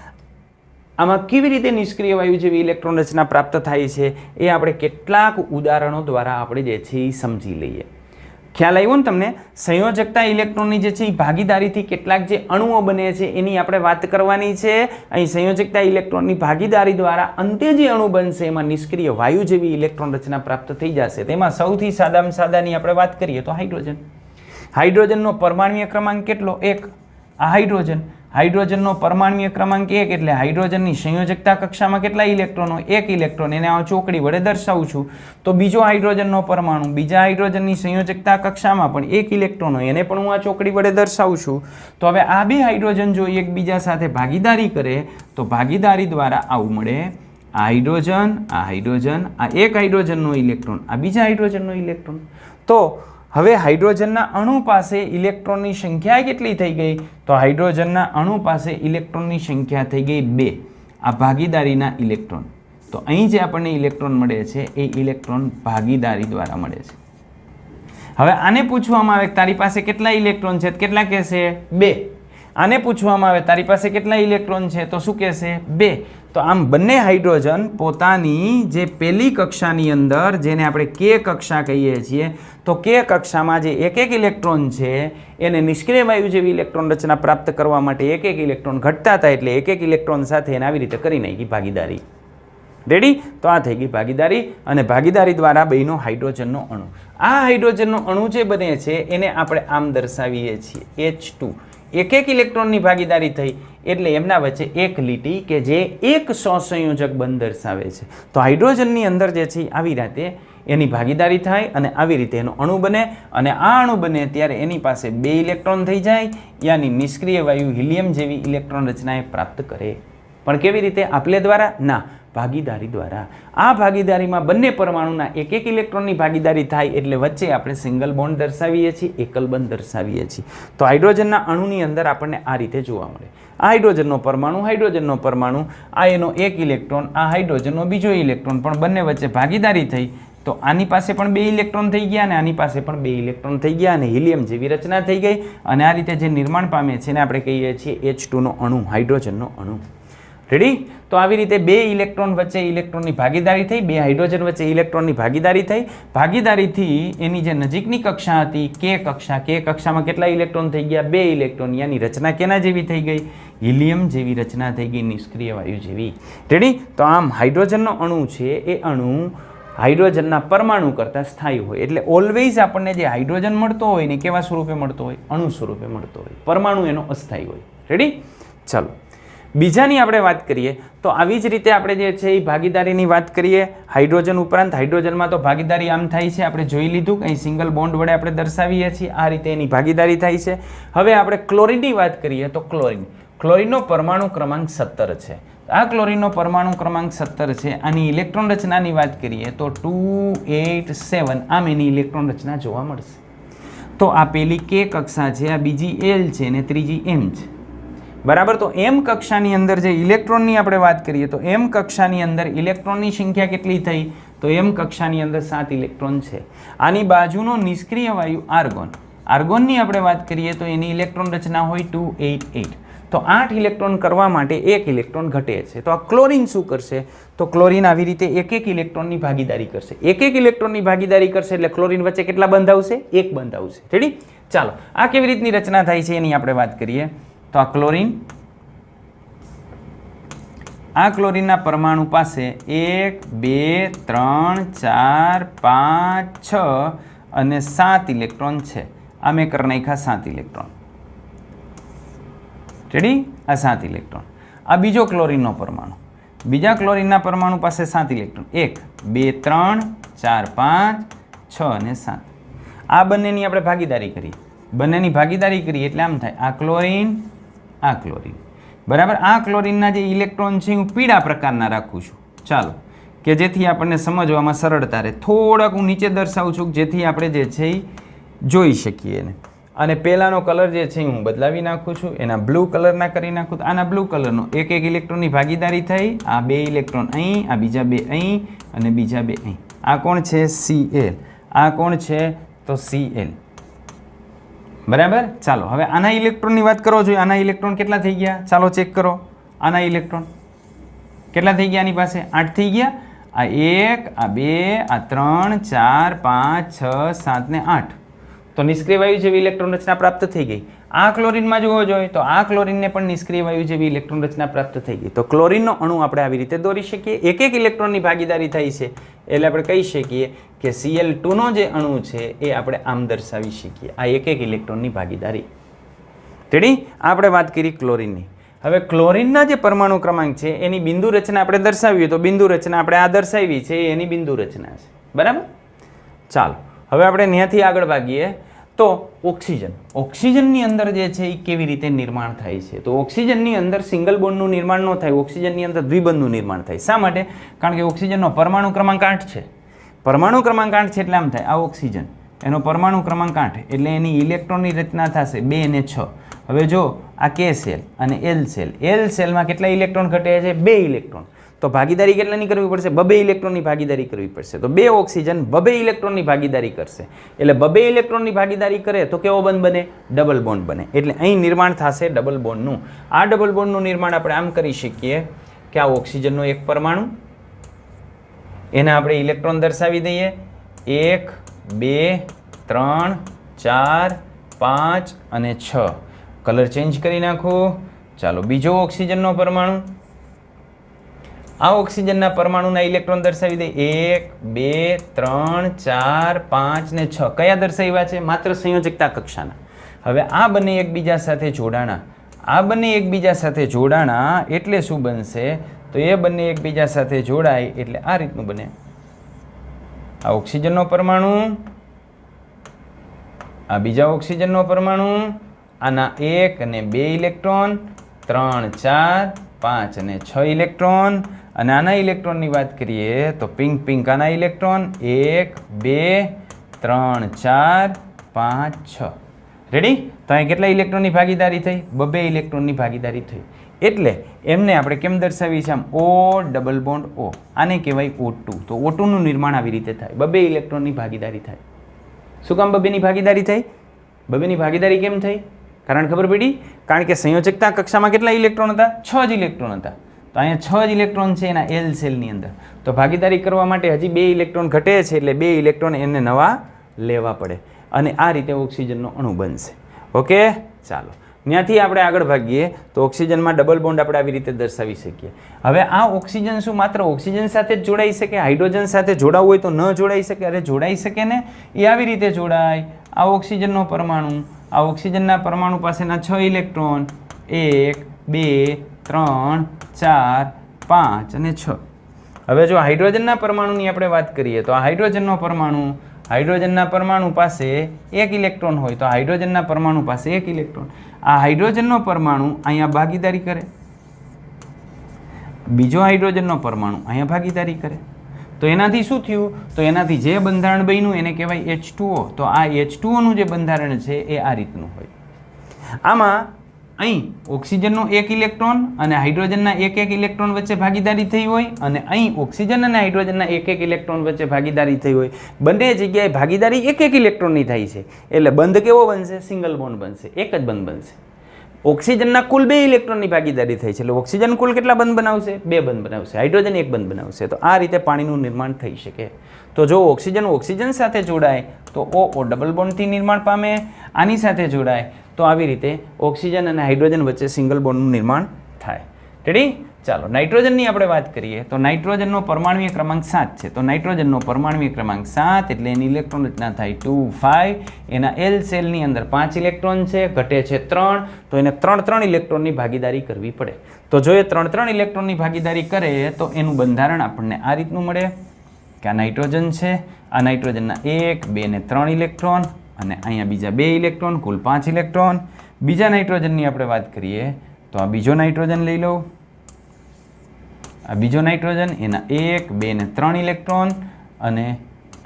આમાં કેવી રીતે નિષ્ક્રિય વાયુ જેવી ઇલેક્ટ્રોન રચના પ્રાપ્ત થાય છે એ આપણે કેટલાક ઉદાહરણો દ્વારા આપણે જે છે એ સમજી લઈએ. ખ્યાલ આવ્યો ને તમને? સંયોજકતા ઇલેક્ટ્રોનની જે છે એ ભાગીદારીથી કેટલાક જે અણુઓ બને છે એની આપણે વાત કરવાની છે. અહીં સંયોજકતા ઇલેક્ટ્રોનની ભાગીદારી દ્વારા અંતે જે અણુ બનશે એમાં નિષ્ક્રિય વાયુ જેવી ઇલેક્ટ્રોન રચના પ્રાપ્ત થઈ જશે. તેમાં સૌથી સાદામાં સાદાની આપણે વાત કરીએ તો હાઇડ્રોજન. હાઇડ્રોજનનો પરમાણ્વીય ક્રમાંક કેટલો? 1. આ હાઇડ્રોજનનો પરમાણ્વીય ક્રમાંક 1 એટલે હાઇડ્રોજનની સંયોજકતા કક્ષામાં કેટલા ઇલેક્ટ્રોનો? 1 ઇલેક્ટ્રોન. એને આ ચોકડી વડે દર્શાવું છું. તો બીજો હાઇડ્રોજનનો પરમાણુ બીજા હાઇડ્રોજનની સંયોજકતા કક્ષામાં પણ 1 ઇલેક્ટ્રોન હોય, એને પણ હું આ ચોકડી વડે દર્શાવું છું. તો હવે આ બે હાઇડ્રોજન જો એકબીજા સાથે ભાગીદારી કરે તો ભાગીદારી દ્વારા આવું મળે. આ હાઇડ્રોજન, આ એક હાઇડ્રોજનનો ઇલેક્ટ્રોન, આ બીજા હાઇડ્રોજનનો ઇલેક્ટ્રોન. તો હવે હાઇડ્રોજનના અણુ પાસે ઇલેક્ટ્રોનની સંખ્યા કેટલી થઈ ગઈ તો હાઇડ્રોજનના અણુ પાસે ઇલેક્ટ્રોનની સંખ્યા થઈ ગઈ 2. આ ભાગીદારીના ઇલેક્ટ્રોન. તો અહીં જે આપણને ઇલેક્ટ્રોન મળે છે એ ઇલેક્ટ્રોન ભાગીદારી દ્વારા મળે છે. હવે આને પૂછવામાં આવે તારી પાસે કેટલા ઇલેક્ટ્રોન છે? કેટલા કહેશે? 2. આને પૂછવામાં આવે તારી પાસે કેટલા ઇલેક્ટ્રોન છે તો શું કહેશે 2. તો આમ બંને હાઇડ્રોજન પોતાની જે પહેલી કક્ષાની અંદર જેને આપણે કે કક્ષા કહીએ છીએ તો કે કક્ષામાં જે એક એક ઇલેક્ટ્રોન છે એને નિષ્ક્રિય વાયુ જેવી ઇલેક્ટ્રોન રચના પ્રાપ્ત કરવા માટે એક એક ઇલેક્ટ્રોન ઘટતા હતા એટલે એક એક ઇલેક્ટ્રોન સાથે એને આવી રીતે કરી નાખી ભાગીદારી. રેડી? તો આ થઈ ગઈ ભાગીદારી અને ભાગીદારી દ્વારા બેનો હાઇડ્રોજનનો અણુ. આ હાઇડ્રોજનનો અણુ જે બને છે એને આપણે આમ દર્શાવીએ છીએ H2. એક એક ઇલેક્ટ્રોનની ભાગીદારી થઈ એટલે એમના વચ્ચે એક લીટી કે જે એક સહસંયોજક બંધ દર્શાવે છે. તો હાઇડ્રોજનની અંદર જે છે આવી રીતે એની ભાગીદારી થાય અને આવી રીતે એનો અણુ બને અને આ અણુ બને ત્યારે એની પાસે 2 ઇલેક્ટ્રોન થઈ જાય યાની નિષ્ક્રિય વાયુ હિલિયમ જેવી ઇલેક્ટ્રોન રચના એ પ્રાપ્ત કરે. પણ કેવી રીતે? આપલે દ્વારા? ના, ભાગીદારી દ્વારા. આ ભાગીદારીમાં બંને પરમાણુના એક એક ઇલેક્ટ્રોનની ભાગીદારી થાય એટલે વચ્ચે આપણે સિંગલ બોન્ડ દર્શાવીએ છીએ, એકલ બંધ દર્શાવીએ છીએ. તો હાઇડ્રોજનના અણુની અંદર આપણને આ રીતે જોવા મળે. આ હાઇડ્રોજનનો પરમાણુ, આ એનો એક ઇલેક્ટ્રોન, આ હાઇડ્રોજનનો બીજો ઇલેક્ટ્રોન, પણ બંને વચ્ચે ભાગીદારી થઈ તો આની પાસે પણ 2 ઇલેક્ટ્રોન થઈ ગયા અને આની પાસે પણ 2 ઇલેક્ટ્રોન થઈ ગયા અને હિલિયમ જેવી રચના થઈ ગઈ અને આ રીતે જે નિર્માણ પામે છે એને આપણે કહીએ છીએ H2 નો અણુ, હાઇડ્રોજનનો અણુ. રેડી? તો આવી રીતે 2 ઇલેક્ટ્રોન વચ્ચે ઇલેક્ટ્રોનની ભાગીદારી થઈ, 2 હાઇડ્રોજન વચ્ચે ઇલેક્ટ્રોનની ભાગીદારી થઈ. ભાગીદારીથી એની જે નજીકની કક્ષા હતી કે કક્ષામાં કેટલા ઇલેક્ટ્રોન થઈ ગયા? 2 ઇલેક્ટ્રોન. યાની રચના કેના જેવી થઈ ગઈ? હિલિયમ જેવી રચના થઈ ગઈ, નિષ્ક્રિય વાયુ જેવી. રેડી? તો આમ હાઇડ્રોજનનો અણુ છે એ અણુ હાઇડ્રોજનના પરમાણુ કરતાં સ્થાયી હોય એટલે ઓલવેઝ આપણને જે હાઇડ્રોજન મળતો હોય ને કેવા સ્વરૂપે મળતો હોય? અણુ સ્વરૂપે મળતો હોય. પરમાણુ એનો અસ્થાયી હોય. રેડી? ચાલો બીજાની આપણે વાત કરીએ તો આવી જ રીતે આપણે જે છે એ ભાગીદારીની વાત કરીએ. હાઇડ્રોજન ઉપરાંત હાઇડ્રોજનમાં તો ભાગીદારી આમ થાય છે, આપણે જોઈ લીધું, કંઈ સિંગલ બોન્ડ વડે આપણે દર્શાવીએ છીએ, આ રીતે એની ભાગીદારી થાય છે. હવે આપણે ક્લોરીનની વાત કરીએ તો ક્લોરીનનો પરમાણુ ક્રમાંક 17 છે. આ ક્લોરીનનો પરમાણુ ક્રમાંક 17 છે. આની ઇલેક્ટ્રોન રચનાની વાત કરીએ તો 2 8 7 આમ એની ઇલેક્ટ્રોન રચના જોવા મળશે. તો આ પેલી કે કક્ષા છે, આ બીજી L છે અને ત્રીજી M છે. બરાબર? તો M કક્ષાની અંદર જે ઇલેક્ટ્રોનની આપણે વાત કરીએ તો M કક્ષાની અંદર ઇલેક્ટ્રોનની સંખ્યા કેટલી થઈ? તો M કક્ષાની અંદર 7 ઇલેક્ટ્રોન છે. આની બાજુનો નિષ્ક્રિય વાયુ આર્ગોનની આપણે વાત કરીએ તો એની ઇલેક્ટ્રોન રચના હોય 2 8 8. તો 8 ઇલેક્ટ્રોન કરવા માટે 1 ઇલેક્ટ્રોન ઘટે છે. તો આ ક્લોરીન શું કરશે? તો ક્લોરીન આવી રીતે એક એક ઇલેક્ટ્રોનની ભાગીદારી કરશે. એક એક ઇલેક્ટ્રોનની ભાગીદારી કરશે એટલે ક્લોરીન વચ્ચે કેટલા બંધ આવશે? 1 બંધ આવશે. રેડી? ચાલો આ કેવી રીતની રચના થાય છે એની આપણે વાત કરીએ. તો આ ક્લોરીનના પરમાણુ પાસે 1 2 3 4 5 6 અને 7 ઇલેક્ટ્રોન છે. આ મેં કરી નાખ્યા 7 ઇલેક્ટ્રોન. રેડી? આ 7 ઇલેક્ટ્રોન. આ બીજો ક્લોરીનનો પરમાણુ, બીજા ક્લોરીનના પરમાણુ પાસે 7 ઇલેક્ટ્રોન, 1 2 3 4 5 6 અને 7. આ બંનેની આપણે ભાગીદારી કરીએ એટલે આમ થાય આ ક્લોરીન, આ ક્લોરીન. બરાબર? આ ક્લોરીનના જે ઇલેક્ટ્રોન છે હું પીળા પ્રકારના રાખું છું. ચાલો કે જેથી આપણને સમજવામાં સરળતા રહે. થોડાક હું નીચે દર્શાવું છું જેથી આપણે જે છે એ જોઈ શકીએ એને. અને પહેલાંનો કલર જે છે હું બદલાવી નાખું છું, એના બ્લુ કલરના કરી નાખું. આના બ્લુ કલરનો એક એક ઇલેક્ટ્રોનની ભાગીદારી થઈ. આ 2 ઇલેક્ટ્રોન અહીં, આ બીજા 2 અહીં અને બીજા 2 અહીં. આ કોણ છે? Cl. આ કોણ છે? તો Cl. બરાબર? ચાલો હવે આના ઇલેક્ટ્રોનની વાત કરો જોઈએ. આના ઇલેક્ટ્રોન કેટલા થઈ ગયા? ચાલો ચેક કરો. આના ઇલેક્ટ્રોન કેટલા થઈ ગયા? આની પાસે 8 થઈ ગયા. આ 1 આ 2 આ 3 4 5 6 7 ને 8. તો નિષ્ક્રિય વાયુ જેવી ઇલેક્ટ્રોન રચના પ્રાપ્ત થઈ ગઈ. આ ક્લોરીનમાં જોવો જોઈએ તો આ ક્લોરીનને પણ નિષ્ક્રિય વાયુ જેવી ઇલેક્ટ્રોન રચના પ્રાપ્ત થઈ ગઈ. તો ક્લોરીનનો અણુ આપણે આવી રીતે દોરી શકીએ. એક એક ઇલેક્ટ્રોનની ભાગીદારી થઈ છે એટલે આપણે કહી શકીએ કે Cl2 નો જે અણુ છે એ આપણે આમ દર્શાવી શકીએ. આ એક એક ઇલેક્ટ્રોનની ભાગીદારી. રેડી? આપણે વાત કરી ક્લોરીનની. હવે ક્લોરીનના જે પરમાણુ ક્રમાંક છે એની બિંદુ રચના આપણે દર્શાવીએ તો બિંદુ રચના આપણે આ દર્શાવી છે એની બિંદુ રચના છે. બરાબર? ચાલો હવે આપણે ત્યાંથી આગળ ભાગીએ તો ઓક્સિજનની અંદર જે છે એ કેવી રીતે નિર્માણ થાય છે? તો ઓક્સિજનની અંદર સિંગલ બોન્ડનું નિર્માણ ન થાય, ઓક્સિજનની અંદર દ્વિબંધનું નિર્માણ થાય. શા માટે? કારણ કે ઓક્સિજનનો પરમાણુ ક્રમાંક 8 છે. પરમાણુ ક્રમાંક 8 છે એટલે આમ થાય આ ઓક્સિજન, એનો પરમાણુ ક્રમાંક 8 એટલે એની ઇલેક્ટ્રોનની રચના થશે 2 અને 6. હવે જો આ K સેલ અને L સેલ, L સેલમાં કેટલા ઇલેક્ટ્રોન ઘટે છે? 2 ઇલેક્ટ્રોન. તો ભાગીદારી કેટલાની કરવી પડશે? 2 ઇલેક્ટ્રોનની ભાગીદારી કરવી પડશે. તો 2 ઓક્સિજન 2 ઇલેક્ટ્રોનની ભાગીદારી કરશે. એટલે 2 ઇલેક્ટ્રોનની ભાગીદારી કરે તો કેવો બંધ બને? ડબલ બોન્ડ બને. એટલે અહીં નિર્માણ થશે ડબલ બોન્ડનું. આ ડબલ બોન્ડનું નિર્માણ આપણે આમ કરી શકીએ કે આ ઓક્સિજનનો એક પરમાણુ, એને આપણે ઇલેક્ટ્રોન દર્શાવી દઈએ 1 2 3 4 5 અને 6. કલર ચેન્જ કરી નાખો. ચાલો બીજો ઓક્સિજનનો પરમાણુ, આ ઓક્સિજનના પરમાણુના ઇલેક્ટ્રોન દર્શાવી દે 1 2 3 4 5 ને 6. કયા દર્શાવ્યા છે? માત્ર સંયોજકતા કક્ષાના. હવે આ બંને એકબીજા સાથે જોડાણા, આ બંને એકબીજા સાથે જોડાણા એટલે શું બનશે? તો એ બંને એકબીજા સાથે જોડાય એટલે આ રીતનું બને. આ ઓક્સિજનનો પરમાણુ, આ બીજા ઓક્સિજનનો પરમાણુ, આના 1 અને 2 ઇલેક્ટ્રોન, 3 4 5 અને 6 ઇલેક્ટ્રોન. અને આના ઇલેક્ટ્રોનની વાત કરીએ તો પિંક આના ઇલેક્ટ્રોન 1 2 3 4 5 6. રેડી? તો અહીં કેટલા ઇલેક્ટ્રોનની ભાગીદારી થઈ? 2 ઇલેક્ટ્રોનની ભાગીદારી થઈ. એટલે એમને આપણે કેમ દર્શાવીએ છીએ? આમ O ડબલ બોન્ડ O. આને કહેવાય O2. તો O2નું નિર્માણ આવી રીતે થાય, 2 ઇલેક્ટ્રોનની ભાગીદારી થાય. શું કામ 2ની ભાગીદારી થઈ? 2ની ભાગીદારી કેમ થઈ? કારણ ખબર પડી? કારણ કે સંયોજકતા કક્ષામાં કેટલા ઇલેક્ટ્રોન હતા? 6 જ ઇલેક્ટ્રોન હતા. તો અહીંયા 6 જ ઇલેક્ટ્રોન છે એના L સેલની અંદર. તો ભાગીદારી કરવા માટે હજી 2 ઇલેક્ટ્રોન ઘટે છે એટલે 2 ઇલેક્ટ્રોન એને નવા લેવા પડે અને આ રીતે ઓક્સિજનનો અણુ બનશે. ઓકે, ચાલો ત્યાંથી આપણે આગળ ભાગીએ તો ઓક્સિજનમાં ડબલ બોન્ડ આપણે આવી રીતે દર્શાવી શકીએ. હવે આ ઓક્સિજન શું માત્ર ઓક્સિજન સાથે જ જોડાઈ શકે? હાઇડ્રોજન સાથે જોડાવવું હોય તો ન જોડાઈ શકે? અરે જોડાઈ શકે ને. એ આવી રીતે જોડાય. આ ઓક્સિજનનો પરમાણુ, આ ઓક્સિજનના પરમાણુ પાસેના 6 ઇલેક્ટ્રોન 1 2 3 4 5 અને 6. હવે જો હાઇડ્રોજનના પરમાણુની આપણે વાત કરીએ તો આ હાઇડ્રોજનનો પરમાણુ, હાઇડ્રોજનના પરમાણુ પાસે 1 ઇલેક્ટ્રોન હોય તો હાઇડ્રોજનના પરમાણુ પાસે 1 ઇલેક્ટ્રોન. આ હાઇડ્રોજનનો પરમાણુ અહીંયા ભાગીદારી કરે, બીજો હાઇડ્રોજનનો પરમાણુ અહીંયા ભાગીદારી કરે. તો એનાથી શું થયું? તો એનાથી જે બંધારણ બન્યું એને કહેવાય H2O. તો આ H2Oનું જે બંધારણ છે એ આ રીતનું હોય. આમાં અહીં ઓક્સિજનનો 1 ઇલેક્ટ્રોન અને હાઇડ્રોજનના 1 ઇલેક્ટ્રોન વચ્ચે ભાગીદારી થઈ હોય અને અહીં ઓક્સિજન અને હાઇડ્રોજનના 1 ઇલેક્ટ્રોન વચ્ચે ભાગીદારી થઈ હોય. બંને જગ્યાએ ભાગીદારી 1 ઇલેક્ટ્રોનની થાય છે એટલે બંધ કેવો બનશે? સિંગલ બોન્ડ બનશે, એક જ બંધ બનશે. ઓક્સિજનના કુલ 2 ઇલેક્ટ્રોનની ભાગીદારી થઈ છે એટલે ઓક્સિજન કુલ કેટલા બંધ બનાવશે? 2 બંધ બનાવશે. હાઇડ્રોજન 1 બંધ બનાવશે. તો આ રીતે પાણીનું નિર્માણ થઈ શકે. તો જો ઓક્સિજન સાથે જોડાય તો O ડબલ બોન્ડથી નિર્માણ પામે, આની સાથે જોડાય તો આવી રીતે ઓક્સિજન અને હાઇડ્રોજન વચ્ચે સિંગલ બોન્ડનું નિર્માણ થાય. રેડી? ચાલો નાઇટ્રોજનની આપણે વાત કરીએ તો નાઇટ્રોજનનો પરમાણુય ક્રમાંક 7 છે. તો નાઇટ્રોજનનો પરમાણુય ક્રમાંક 7 એટલે એની ઇલેક્ટ્રોન રચના થાય 2 5. એના L સેલની અંદર 5 ઇલેક્ટ્રોન છે, ઘટે છે 3. તો એને 3 ઇલેક્ટ્રોનની ભાગીદારી કરવી પડે. તો જો એ 3 ઇલેક્ટ્રોનની ભાગીદારી કરે તો એનું બંધારણ આપણને આ રીતનું મળે કે આ નાઇટ્રોજન છે, આ નાઇટ્રોજનના 1 2 ને 3 ઇલેક્ટ્રોન અને અહીંયા બીજા 2 ઇલેક્ટ્રોન, કુલ 5 ઇલેક્ટ્રોન. બીજા નાઇટ્રોજનની આપણે વાત કરીએ તો આ બીજો નાઇટ્રોજન લઈ લો, આ બીજો નાઇટ્રોજન, એના 1 2 ને 3 ઇલેક્ટ્રોન અને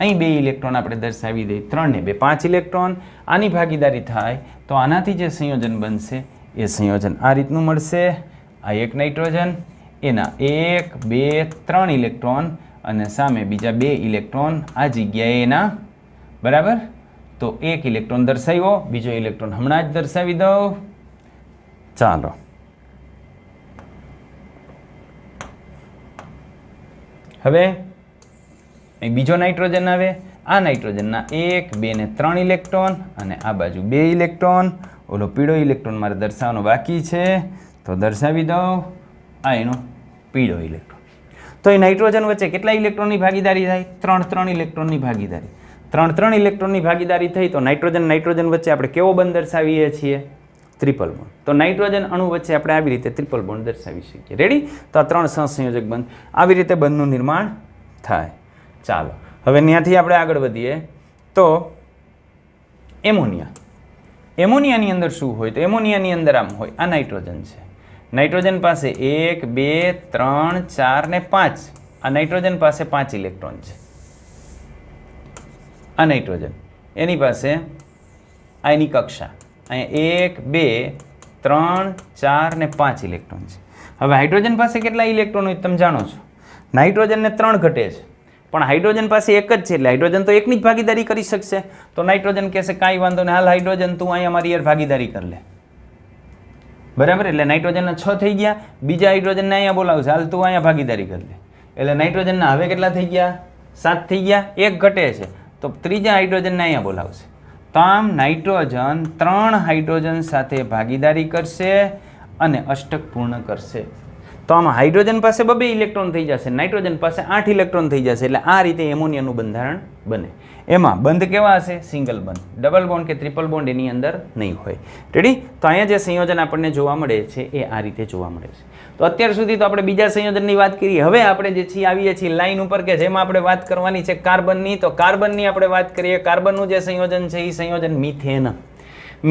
અહીં 2 ઇલેક્ટ્રોન આપણે દર્શાવી દઈએ, 3 ને 2 5 ઇલેક્ટ્રોન. આની ભાગીદારી થાય તો આનાથી જે સંયોજન બનશે એ સંયોજન આ રીતનું મળશે. આ એક નાઇટ્રોજન, એના 1 2 3 ઇલેક્ટ્રોન અને સામે બીજા 2 ઇલેક્ટ્રોન આ જગ્યાએ એના, બરાબર. તો 1 ઇલેક્ટ્રોન દર્શાવ્યો, બીજો ઇલેક્ટ્રોન હમણાં જ દર્શાવી દઉં. ચાલો હવે અહીં બીજો નાઇટ્રોજન આવે. આ નાઇટ્રોજનના 1 2 ને 3 ઇલેક્ટ્રોન અને આ બાજુ 2 ઇલેક્ટ્રોન. ઓલો પીળો ઇલેક્ટ્રોન મારે દર્શાવવાનો બાકી છે તો દર્શાવી દઉં. આ એનો પીળો ઇલેક્ટ્રોન. તો એ નાઇટ્રોજન વચ્ચે કેટલા ઇલેક્ટ્રોનની ભાગીદારી થાય? 3 ઇલેક્ટ્રોનની ભાગીદારી. 3 ઇલેક્ટ્રોનની ભાગીદારી થઈ તો નાઇટ્રોજન વચ્ચે આપણે કેવો બંધ દર્શાવીએ છીએ? Triple bond. તો નાઇટ્રોજન અણુ વચ્ચે આપણે આવી રીતે ટ્રિપલ બોન્ડ દર્શાવી શકીએ. રેડી? તો આ 3 સહસંયોજક બંધ, આવી રીતે બંધનું નિર્માણ થાય. ચાલો હવે ત્યાંથી આપણે આગળ વધીએ તો એમોનિયા. એમોનિયાની અંદર શું હોય? તો એમોનિયાની અંદર આમ હોય, આ નાઇટ્રોજન છે, નાઇટ્રોજન પાસે 1 2 3 4 ને 5. આ નાઇટ્રોજન પાસે 5 ઇલેક્ટ્રોન છે. આ નાઇટ્રોજન એની પાસે આ એની કક્ષા અહીંયા 1 2 3 4 ને 5 ઇલેક્ટ્રોન છે. હવે હાઇડ્રોજન પાસે કેટલા ઇલેક્ટ્રોન હોય તમે જાણો છો, નાઇટ્રોજનને 3 ઘટે છે, પણ હાઇડ્રોજન પાસે એક જ છે, એટલે હાઇડ્રોજન તો એકની જ ભાગીદારી કરી શકશે. તો નાઇટ્રોજન કહેશે કાંઈ વાંધો નહીં, હાલ હાઇડ્રોજન તું અહીંયા મારી યાર ભાગીદારી કરી લે, બરાબર. એટલે નાઇટ્રોજનના 6 થઈ ગયા, બીજા હાઇડ્રોજનને અહીંયા બોલાવશે, હાલ તું અહીંયા ભાગીદારી કરી લે. એટલે નાઇટ્રોજનના હવે કેટલા થઈ ગયા? 7 થઈ ગયા, એક ઘટે છે, તો ત્રીજા હાઇડ્રોજનને અહીંયા બોલાવશે. તો આમ નાઇટ્રોજન 3 હાઇડ્રોજન સાથે ભાગીદારી કરશે અને અષ્ટક પૂર્ણ કરશે. તો આમાં હાઇડ્રોજન પાસે 2 ઇલેક્ટ્રોન થઈ જશે, નાઇટ્રોજન પાસે 8 ઇલેક્ટ્રોન થઈ જશે. એટલે આ રીતે એમોનિયાનું બંધારણ બને. એમાં બંધ કેવા હશે? સિંગલ બંધ, ડબલ બોન્ડ કે ટ્રિપલ બોન્ડ એની અંદર નહીં હોય. રેડી? તો અહીંયા જે સંયોજન આપણને જોવા મળે છે એ આ રીતે જોવા મળે છે. તો અત્યાર સુધી તો આપણે બીજા સંયોજનની વાત કરી. હવે આપણે જે છીએ આવીએ છીએ લાઈન ઉપર કે જેમાં આપણે વાત કરવાની છે કાર્બનની. તો કાર્બનની આપણે વાત કરીએ. કાર્બનનું જે સંયોજન છે એ સંયોજન મિથેન.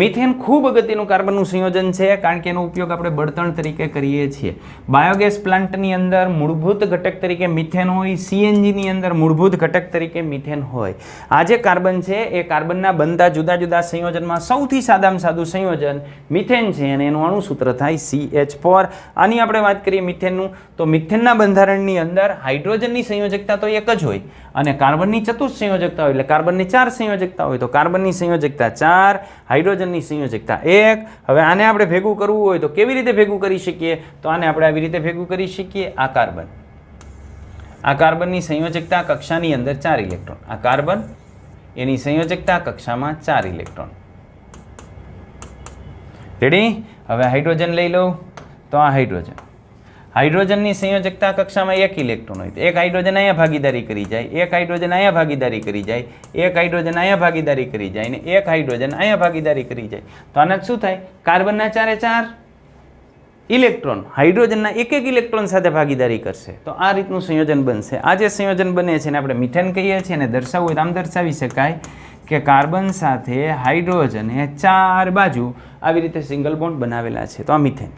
મિથેન ખૂબ અગત્યનું કાર્બનનું સંયોજન છે, કારણ કે એનો ઉપયોગ આપણે બળતણ તરીકે કરીએ છીએ. બાયોગેસ પ્લાન્ટની અંદર મૂળભૂત ઘટક તરીકે મિથેન હોય, સીએનજીની અંદર મૂળભૂત ઘટક તરીકે મિથેન હોય. આ જે કાર્બન છે એ કાર્બનના બનતા જુદા જુદા સંયોજનમાં સૌથી સાદામાં સાદું સંયોજન મિથેન છે અને એનું અણુસૂત્ર થાય CH4. આની આપણે વાત કરીએ મિથેનનું, તો મિથેનના બંધારણની અંદર હાઇડ્રોજનની સંયોજકતા તો એક જ હોય અને કાર્બનની ચતુર્થ સંયોજકતા હોય, એટલે કાર્બનની 4 સંયોજકતા હોય. તો કાર્બનની સંયોજકતા 4, હાઇડ્રોજનની સંયોજકતા 1. હવે આને આપણે ભેગું કરવું હોય તો કેવી રીતે ભેગું કરી શકીએ? તો આને આપણે આવી રીતે ભેગું કરી શકીએ. આ કાર્બનની સંયોજકતા કક્ષાની અંદર 4 ઇલેક્ટ્રોન, આ કાર્બન એની સંયોજકતા કક્ષામાં 4 ઇલેક્ટ્રોન. રેડી? હવે હાઇડ્રોજન લઈ લો. તો આ હાઇડ્રોજનની સંયોજકતા કક્ષામાં 1 ઇલેક્ટ્રોન હોય, તો એક હાઇડ્રોજન અહીંયા ભાગીદારી કરી જાય, એક હાઇડ્રોજન અહીંયા ભાગીદારી કરી જાય, એક હાઇડ્રોજન અહીંયા ભાગીદારી કરી જાય અને એક હાઇડ્રોજન અહીંયા ભાગીદારી કરી જાય. તો આના શું થાય? કાર્બનના 4 ઇલેક્ટ્રોન હાઇડ્રોજનના 1 ઇલેક્ટ્રોન સાથે ભાગીદારી કરશે. તો આ રીતનું સંયોજન બનશે. આ જે સંયોજન બને છે એને આપણે મિથેન કહીએ છીએ. અને દર્શાવવું હોય તો આમ દર્શાવી શકાય કે કાર્બન સાથે હાઇડ્રોજને 4 બાજુ આવી રીતે સિંગલ બોન્ડ બનાવેલા છે. તો આ મિથેન.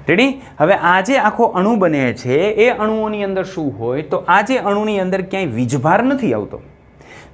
રેડી? હવે આ જે આખો અણુ બને છે એ અણુઓની અંદર શું હોય? તો આ જે અણુની અંદર ક્યાંય વીજભાર નથી આવતો.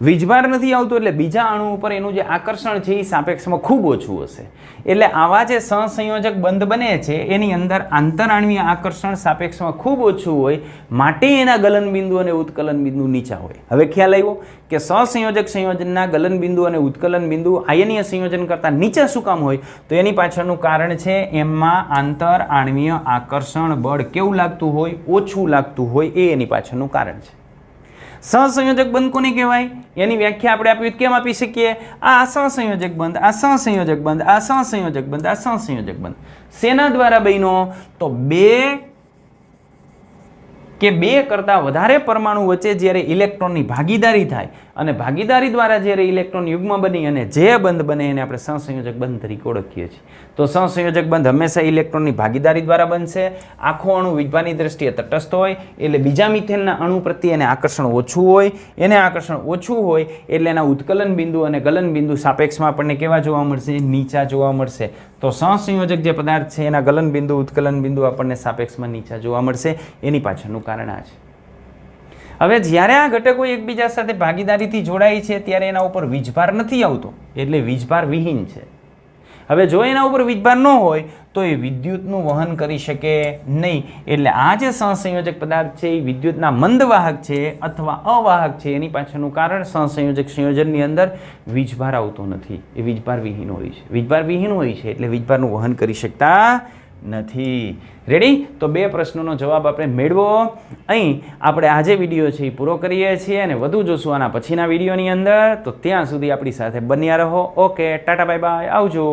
વીજભાર નથી આવતો એટલે બીજા અણુ ઉપર એનું જે આકર્ષણ છે એ સાપેક્ષમાં ખૂબ ઓછું હશે. એટલે આવા જે સહસંયોજક બંધ બને છે એની અંદર આંતરાણવીય આકર્ષણ સાપેક્ષમાં ખૂબ ઓછું હોય, માટે એના ગલન બિંદુ અને ઉત્કલન બિંદુ નીચા હોય. હવે ખ્યાલ આવ્યો કે સહસંયોજક સંયોજનના ગલન બિંદુ અને ઉત્કલન બિંદુ આયનીય સંયોજન કરતાં નીચા શું કામ હોય? તો એની પાછળનું કારણ છે એમાં આંતરાણવીય આકર્ષણ બળ કેવું લાગતું હોય? ઓછું લાગતું હોય. એ એની પાછળનું કારણ છે. સહસંયોજક બંધ કોને કહેવાય? એની વ્યાખ્યા આપણે આપવી કેમ આપી શકીએ? આ સહસંયોજક બંધ, આ સહસંયોજક બંધ, આ સહસંયોજક બંધ, આ સહસંયોજક બંધ. શેના દ્વારા બન્યો? તો 2 કે 2 કરતાં વધારે પરમાણુ વચ્ચે જ્યારે ઇલેક્ટ્રોનની ભાગીદારી થાય અને ભાગીદારી દ્વારા જ્યારે ઇલેક્ટ્રોન યુગ્મ બની અને જે બંધ બને એને આપણે સહસંયોજક બંધ તરીકે ઓળખીએ છીએ. તો સહસંયોજક બંધ હંમેશા ઇલેક્ટ્રોનની ભાગીદારી દ્વારા બનશે. આખો અણુ વીજભારની દ્રષ્ટિએ તટસ્થ હોય એટલે બીજા મિથેનના અણુ પ્રત્યે એને આકર્ષણ ઓછું હોય. એને આકર્ષણ ઓછું હોય એટલે એના ઉત્કલન બિંદુ અને ગલન બિંદુ સાપેક્ષમાં આપણને કેવા જોવા મળશે? નીચા જોવા મળશે. તો સહસંયોજક જે પદાર્થ છે એના ગલન બિંદુ ઉત્કલન બિંદુ આપણને સાપેક્ષમાં નીચા જોવા મળશે. એની પાછળનું કારણ આ છે. હવે જ્યારે આ ઘટકો એકબીજા સાથે ભાગીદારીથી જોડાય છે ત્યારે એના ઉપર વીજભાર નથી આવતો, એટલે વીજભાર વિહીન છે. હવે જો એના ઉપર વીજભાર ન હોય તો એ વિદ્યુતનું વહન કરી શકે નહીં. એટલે આ જે સહસંયોજક પદાર્થ છે એ વિદ્યુતના મંદવાહક છે અથવા અવાહક છે. એની પાછળનું કારણ સહસંયોજક સંયોજનની અંદર વીજભાર આવતો નથી, એ વીજભાર વિહીન હોય છે. વીજભાર વિહીન હોય છે એટલે વીજભારનું વહન કરી શકતા નથી. રેડી? તો 2 પ્રશ્નોનો જવાબ આપણે મેળવો. અહીં આપણે આજે વિડીયો છે એ પૂરો કરીએ છીએ અને વધુ જોશું આના પછીના વિડીયોની અંદર. તો ત્યાં સુધી આપણી સાથે બન્યા રહો. ઓકે, ટાટા બાય બાય, આવજો.